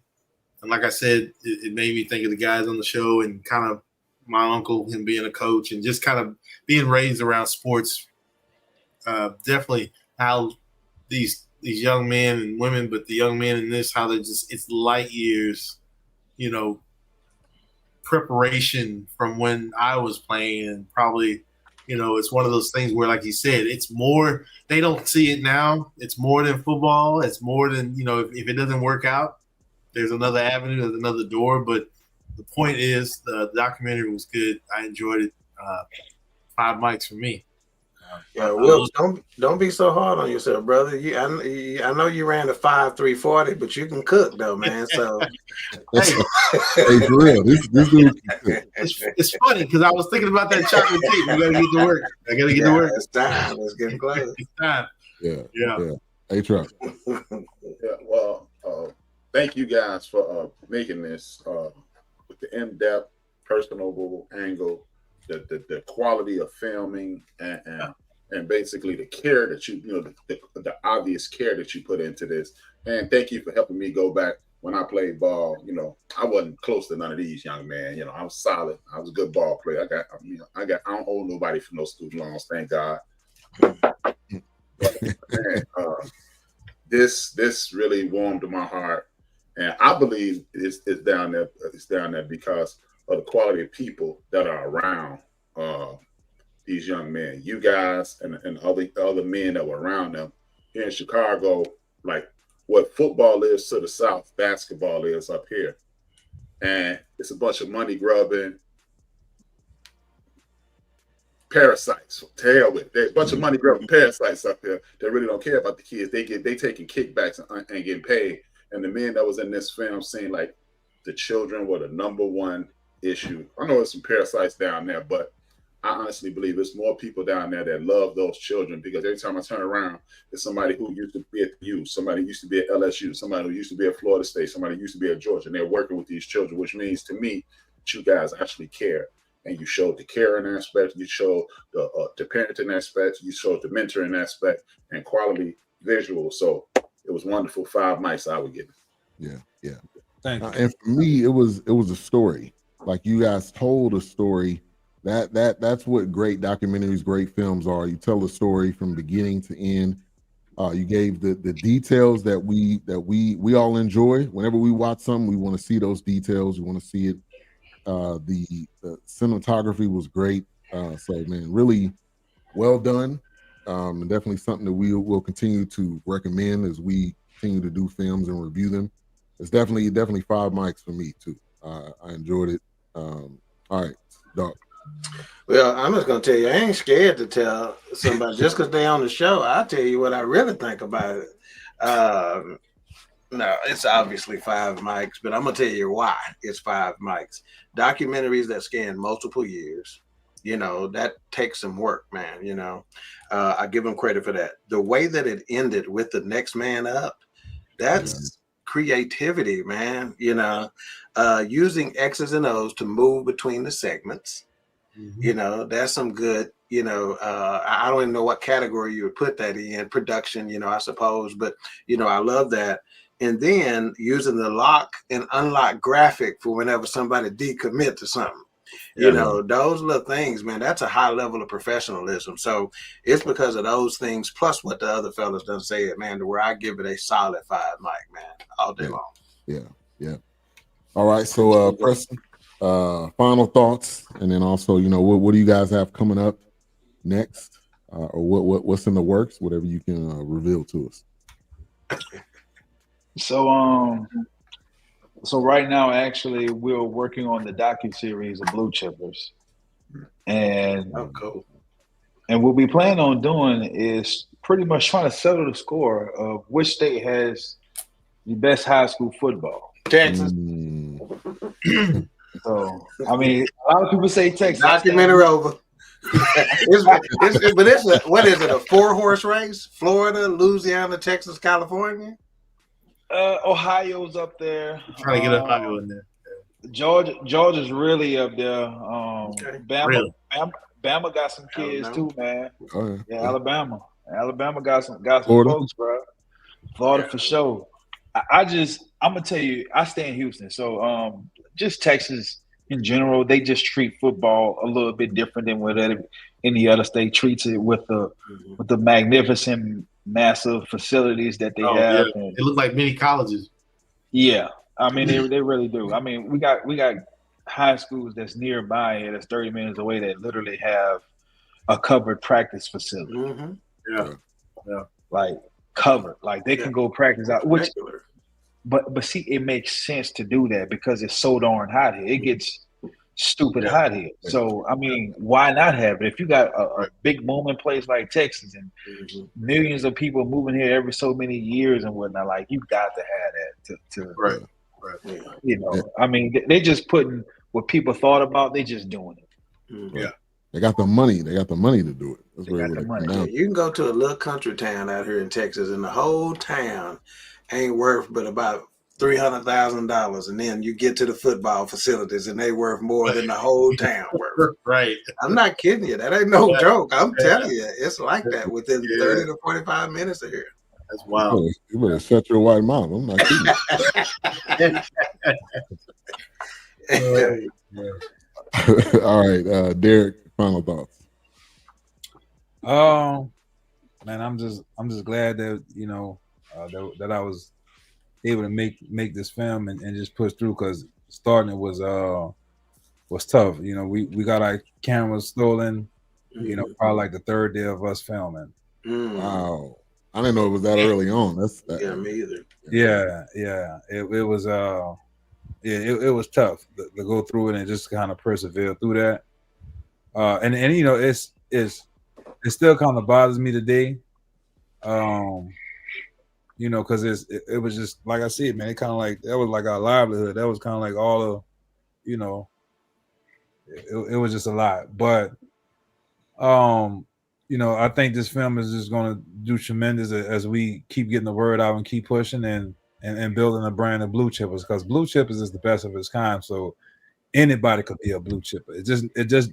and like I said, it made me think of the guys on the show and kind of my uncle, him being a coach, and just kind of being raised around sports. Definitely how these young men and women, but the young men in this, how they're it's light years, preparation from when I was playing, and probably, it's one of those things where, like you said, it's more, they don't see it now. It's more than football. It's more than, if it doesn't work out, there's another avenue, there's another door. But the point is, the documentary was good. I enjoyed it. 5 mics for me. Yeah, Will, don't be so hard on yourself, brother. I know you ran a 5.340, but you can cook though, man. So hey, for real, this dude. It's funny because I was thinking about that chocolate cake. We gotta get to work. I gotta get to work. It's time. Let's get close. It's time. Yeah. Hey, Truck. Yeah, well, thank you guys for making this with the in-depth, personable angle, the quality of filming, and basically the care that the obvious care that you put into this. And thank you for helping me go back. When I played ball, I wasn't close to none of these young men. I was solid. I was a good ball player. I don't owe nobody for no student loans, thank God. But, man, this really warmed my heart, and I believe it's down there. It's down there because of the quality of people that are around these young men. You guys and other men that were around them here in Chicago, like what football is to the South, basketball is up here, and it's a bunch of money grubbing parasites. To hell with it. There's a bunch of money grubbing parasites up here that really don't care about the kids. They taking kickbacks and getting paid. And the men that was in this film seemed like the children were the number one issue. I know there's some parasites down there, but I honestly believe there's more people down there that love those children, because every time I turn around, there's somebody who used to be at the U, somebody who used to be at LSU, somebody who used to be at Florida State, somebody who used to be at Georgia, and they're working with these children, which means to me that you guys actually care. And you showed the caring aspect, you showed the parenting aspect, you showed the mentoring aspect, and quality visual. So it was wonderful. 5 mics I would give it. Yeah. Thank you. And for me, it was a story. Like, you guys told a story. That's what great documentaries, great films are. You tell a story from beginning to end. You gave the details that we all enjoy. Whenever we watch something, we want to see those details. We want to see it. The cinematography was great. So, man, really well done. And definitely something that we will continue to recommend as we continue to do films and review them. It's definitely 5 mics for me too. I enjoyed it. All right, Doc. Well, I'm just gonna tell you, I ain't scared to tell somebody just because they're on the show. I'll tell you what I really think about it. No, it's obviously 5 mics, but I'm gonna tell you why it's 5 mics. Documentaries that span multiple years, that takes some work, man. I give them credit for that. The way that it ended with the next man up, that's creativity, man. Using X's and O's to move between the segments. That's some good, I don't even know what category you would put that in, production, I suppose, but I love that. And then using the lock and unlock graphic for whenever somebody decommit to something. Those little things, man, that's a high level of professionalism. So it's because of those things, plus what the other fellas done said, man, to where I give it a solid 5 mic, man, all day long. Yeah. All right. So Preston, final thoughts, and then also, what do you guys have coming up next? Or what's in the works, whatever you can reveal to us. So right now, actually, we're working on the docuseries of Blue Chippers, and cool. And what we plan on doing is pretty much trying to settle the score of which state has the best high school football. Texas. So, I mean, a lot of people say Texas. Documentary over. What is it? A 4-horse race? Florida, Louisiana, Texas, California. Ohio's up there. I'm trying to get Ohio in there. Georgia's really up there. Bama got some kids too, man. Yeah, Alabama got some folks, bro. Florida for sure. I'm gonna tell you, I stay in Houston, so just Texas in general, they just treat football a little bit different than what any other state treats it with the magnificent, massive facilities that they have. Yeah. It looks like mini colleges. Yeah, I mean they really do. I mean we got high schools that's nearby, that's 30 minutes away, that literally have a covered practice facility. Mm-hmm. Yeah, like covered, like they can go practice out. Which, but see, it makes sense to do that because it's so darn hot here. It gets stupid hot here. So I mean, why not have it? If you got a big booming place like Texas and millions of people moving here every so many years and whatnot, like you got to have that right. I mean, they just putting what people thought about, they just doing it. Yeah. They got the money. They got the money to do it. That's They where got it the would come money. down. Yeah, you can go to a little country town out here in Texas, and the whole town ain't worth but about $300,000, and then you get to the football facilities, and they worth more than the whole town worth. Right. I'm not kidding you. That ain't no Yeah. joke. I'm Yeah. telling you, it's like that within Yeah. 30 to 45 minutes of here. That's wild. You better shut your white mouth. I'm not kidding. All right, Derek, final thoughts. Man, I'm just glad that that I was able to make this film and just push through, because starting it was tough. You know, we got our cameras stolen. You know, probably like the third day of us filming. Wow, I didn't know it was that early on. Yeah, me either. Yeah. It was it was tough to go through it and just kind of persevere through that. And you know, it still kind of bothers me today. You know, because it was just like I said, man. It kind of like that was like our livelihood. That was kind of like all of, you know, it was just a lot. But you know, I think this film is just going to do tremendous as we keep getting the word out and keep pushing and building a brand of blue chippers, because blue chippers is the best of its kind. So anybody could be a blue chipper. It just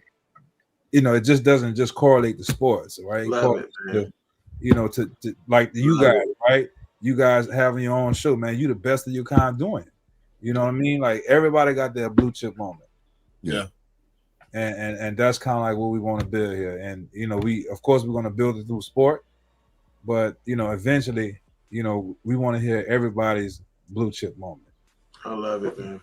you know, it just doesn't just correlate to sports, right? Love it, man. You know, to like you guys, right? You guys having your own show, man. You the best of your kind doing it. You know what I mean? Like everybody got their blue chip moment. Yeah. And that's kind of like what we want to build here. And you know, of course we're going to build it through sport, but you know, eventually, you know, we want to hear everybody's blue chip moment. I love it, man.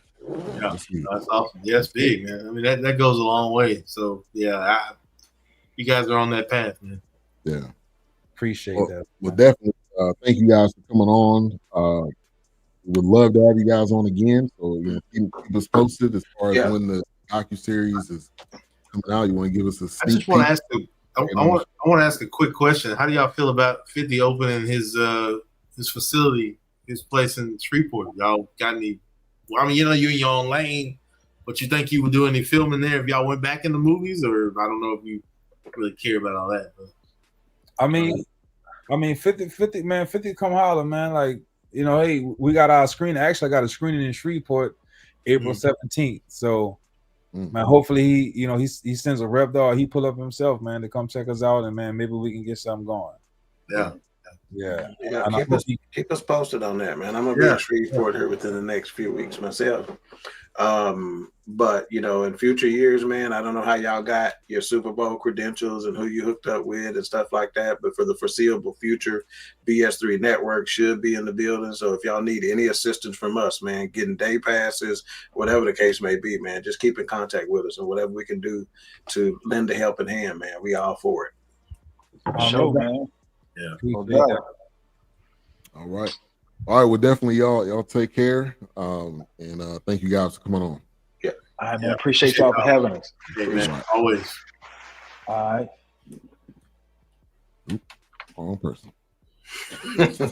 Yeah, that's awesome. Yeah, it's big, man. I mean, that goes a long way. So yeah, you guys are on that path, man. Yeah, appreciate that. Well, definitely. Thank you guys for coming on. Would love to have you guys on again. So you know, keep us posted as far as when the docuseries is coming out. You want to give us a sneak I just want to peek? ask I want to ask a quick question. How do y'all feel about 50 opening his facility, his place in Shreveport? Y'all got any? Well, I mean, you know, you're in your own lane, but you think you would do any filming there if y'all went back in the movies, or I don't know if you really care about all that. But. I mean, 50, man, 50 come holler, man. Like, you know, hey, we got our screening. Actually, I got a screening in Shreveport April 17th. So, man, hopefully he sends a rep dog. He pull up himself, man, to come check us out, and man, maybe we can get something going. Yeah. Keep us posted on that, man. I'm gonna be in Shreveport here within the next few weeks myself. But you know, in future years, man, I don't know how y'all got your Super Bowl credentials and who you hooked up with and stuff like that. But for the foreseeable future, BS3 Network should be in the building. So if y'all need any assistance from us, man, getting day passes, whatever the case may be, man, just keep in contact with us, and whatever we can do to lend a helping hand, man, we all for it. Show, man. Yeah. All right. Well, definitely y'all take care. And thank you guys for coming on. Yeah. I appreciate y'all for having us. Yeah, man. Always. All right. Wrong person. That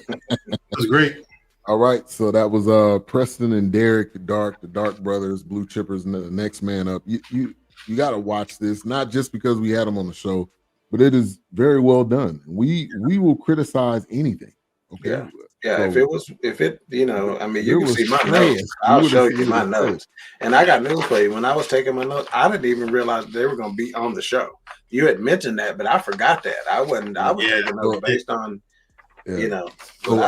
was great. All right. So that was Preston and Derek, the Dark Brothers, Blue Chippers, and the next man up. You gotta watch this, not just because we had them on the show, but it is very well done. We will criticize anything. Okay. Yeah, so, if it, you know, I mean, you can see my trash. notes. I'll show you my notes. And I got news for you. When I was taking my notes, I didn't even realize they were going to be on the show. You had mentioned that, but I forgot that. I was taking notes based on, you know.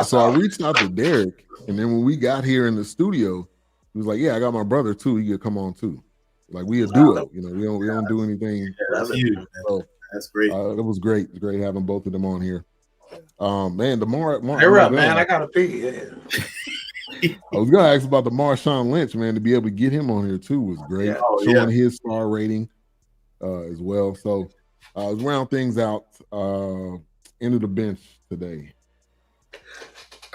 So I reached out to Derek, and then when we got here in the studio, he was like, "Yeah, I got my brother too. He could come on too. Like we a duo. You know, we don't do anything." Yeah, that's huge. So, that's great. It was great. It was great having both of them on here. Man, They're up, man. I gotta pee. Yeah. I was gonna ask about the Marshawn Lynch, man. To be able to get him on here too was great. Showing his star rating as well. So let's round things out. End of the bench today.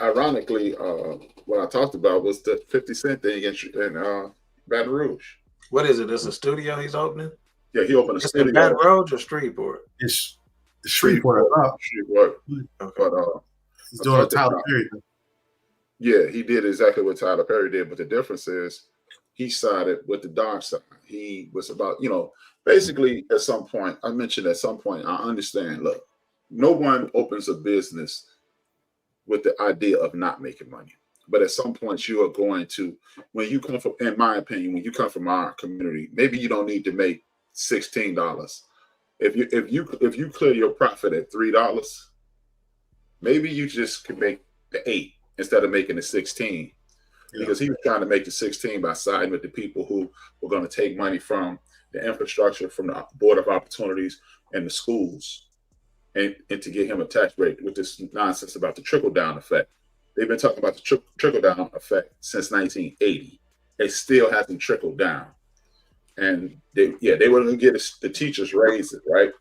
Ironically, what I talked about was the 50 Cent thing in Baton Rouge. What is it? It's a studio he's opening? Yeah, he opened a studio. In Baton Rouge or Shreveport? It's Shreveport. But he's doing a Tyler Perry. Yeah, he did exactly what Tyler Perry did, but the difference is he sided with the dark side. He was about, basically at some point, I mentioned at some point, I understand, look, no one opens a business with the idea of not making money. But at some point you are going to, when you come from, in my opinion, when you come from our community, maybe you don't need to make $16. If you clear your profit at $3, maybe you just can make the 8 instead of making the 16. Because he was trying to make the 16 by siding with the people who were going to take money from the infrastructure, from the Board of Opportunities and the schools, and to get him a tax break with this nonsense about the trickle-down effect. They've been talking about the trickle-down effect since 1980. It still hasn't trickled down. And they were going to get the teachers raises, right?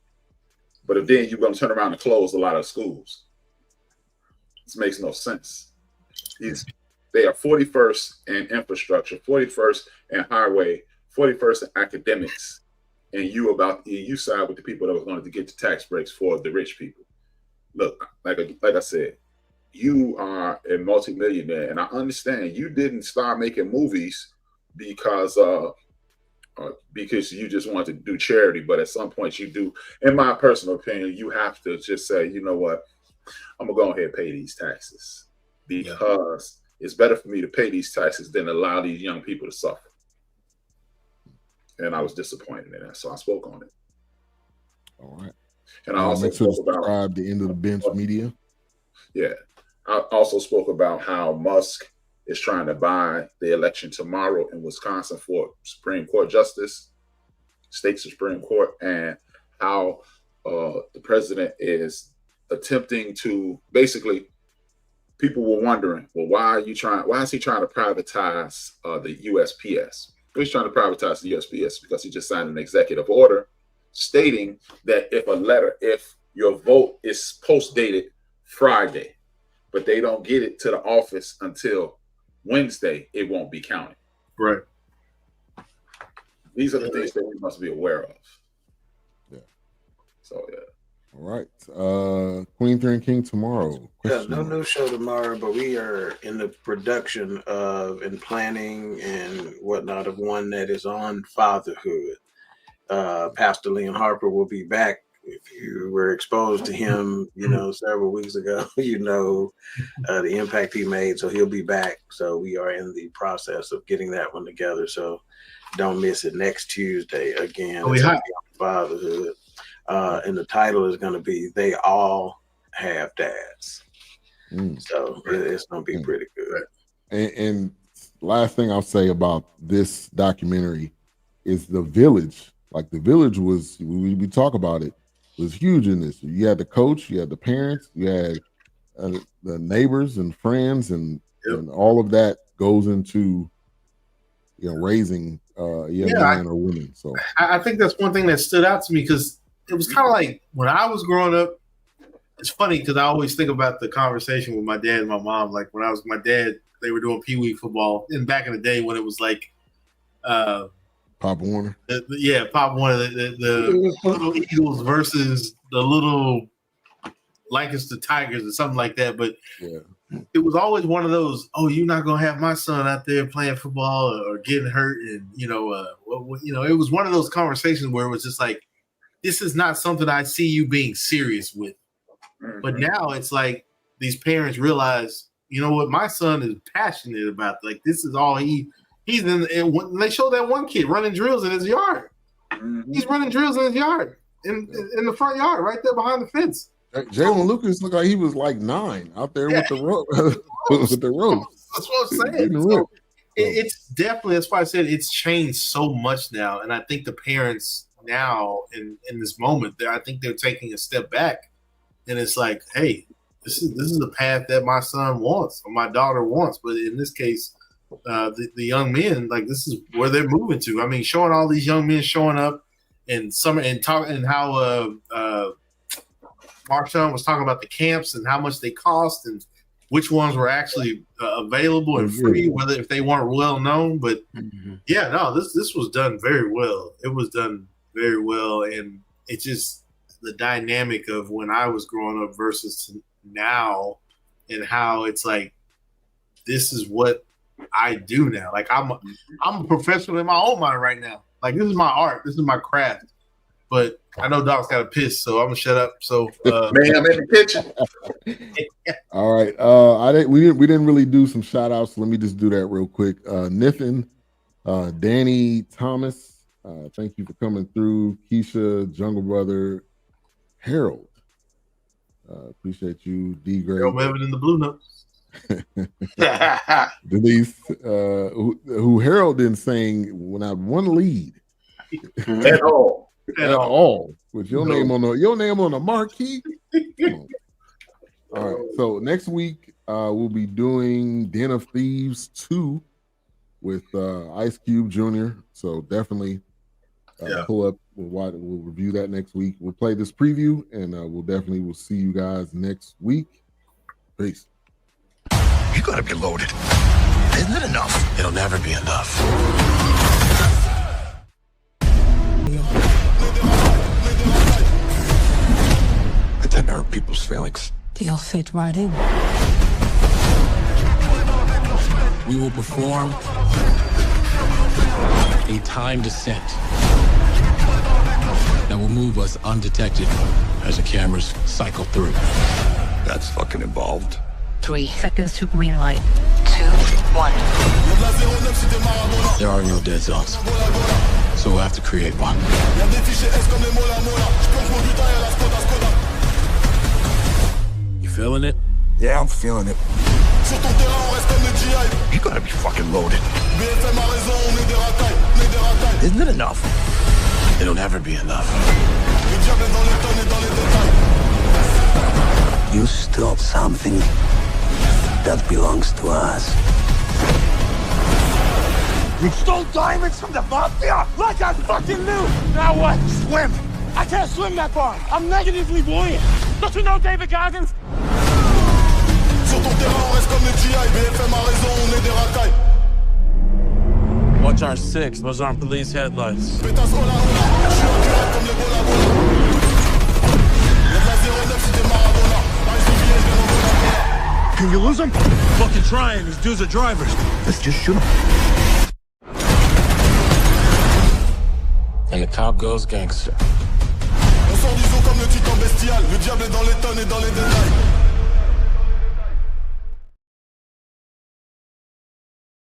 But then you're going to turn around and close a lot of schools. This makes no sense. They are 41st in infrastructure, 41st in highway, 41st in academics, and you side with the people that were going to get the tax breaks for the rich people. Look, like I said, you are a multimillionaire, and I understand you didn't start making movies because you just wanted to do charity, but at some point you do. In my personal opinion, you have to just say, you know what, I'm gonna go ahead and pay these taxes because it's better for me to pay these taxes than allow these young people to suffer. And I was disappointed in that, so I spoke on it. All right. And I also make sure to spoke about subscribe to End of the Bench Media. Yeah. I also spoke about how Musk is trying to buy the election tomorrow in Wisconsin for Supreme Court Justice, state Supreme Court, and how the president is attempting to basically, people were wondering, well, why is he trying to privatize the USPS? He's trying to privatize the USPS because he just signed an executive order stating that if your vote is post-dated Friday, but they don't get it to the office until Wednesday, it won't be counted. Right. These are the things that we must be aware of. Yeah. So, yeah. All right. Queen, Three, and King tomorrow. Yeah, no new show tomorrow, but we are in the production of and planning and whatnot of one that is on fatherhood. Pastor Liam Harper will be back. If you were exposed to him, several weeks ago, the impact he made. So he'll be back. So we are in the process of getting that one together. So don't miss it next Tuesday again. It's on fatherhood. And the title is going to be "They All Have Dads." So it's going to be pretty good. And last thing I'll say about this documentary is the village. Like the village was, we talk about it, was huge in this. You had the coach, you had the parents, you had the neighbors and friends, and all of that goes into raising a young man or woman. So I think that's one thing that stood out to me because it was kind of like when I was growing up. It's funny because I always think about the conversation with my dad and my mom. Like when I was my dad, they were doing Pee Wee football, and back in the day when it was like, Pop Warner, Pop Warner, the little Eagles versus the little Lancaster Tigers or something like that. But it was always one of those. Oh, you're not gonna have my son out there playing football or getting hurt, and it was one of those conversations where it was just like, this is not something I see you being serious with. But now it's like these parents realize, you know what, my son is passionate about. Like this is all he's in. And when they show that one kid running drills in his yard, he's running drills in his yard, in the front yard, right there behind the fence. Jalen Lucas looked like he was like 9 out there with the rope. With the rope. That's what I'm saying. So it's definitely, that's why I said it's changed so much now, and I think the parents now in this moment, I think they're taking a step back. And it's like, hey, this is the path that my son wants or my daughter wants. But in this case, the young men, like this is where they're moving to. I mean, showing all these young men showing up and how Marshawn was talking about the camps and how much they cost and which ones were actually available and free, whether if they weren't well known. But this was done very well. It was done very well, and it just. The dynamic of when I was growing up versus now and how it's like, this is what I do now. Like I'm a professional in my own mind right now. Like this is my art. This is my craft. But I know Doc's got to piss, so I'm gonna shut up. So man, I'm in the kitchen. All right. We didn't really do some shout outs. So let me just do that real quick. Niffin, Danny Thomas, thank you for coming through. Keisha, Jungle Brother, Harold. Appreciate you, D Gray. Harold Melvin in the Blue Notes. Denise, who Harold didn't sing not one lead At all. At all. With your name on the marquee. All right. So next week we'll be doing Den of Thieves 2 with Ice Cube Jr. So definitely pull up. We'll review that next week. We'll play this preview, and we'll see you guys next week. Peace. You gotta be loaded. Isn't it enough? It'll never be enough. It didn't hurt people's feelings. You'll fit right in. We will perform a time descent that will move us undetected as the cameras cycle through. That's fucking involved. 3 seconds to green light. 2, 1. There are no dead zones, so we'll have to create one. You feeling it? Yeah, I'm feeling it. You gotta be fucking loaded. Isn't it enough? It'll never be enough. You stole something that belongs to us. You stole diamonds from the mafia? Like I fucking knew! Now what? Swim! I can't swim that far! I'm negatively buoyant! Don't you know David Goggins? Watch our 6, those aren't police headlights. Can you lose him? Fucking trying, these dudes are drivers. Let's just shoot him. And the cop goes gangster. On sort d'ISO comme le titan bestial. Le diable est dans les tonnes et dans les détails.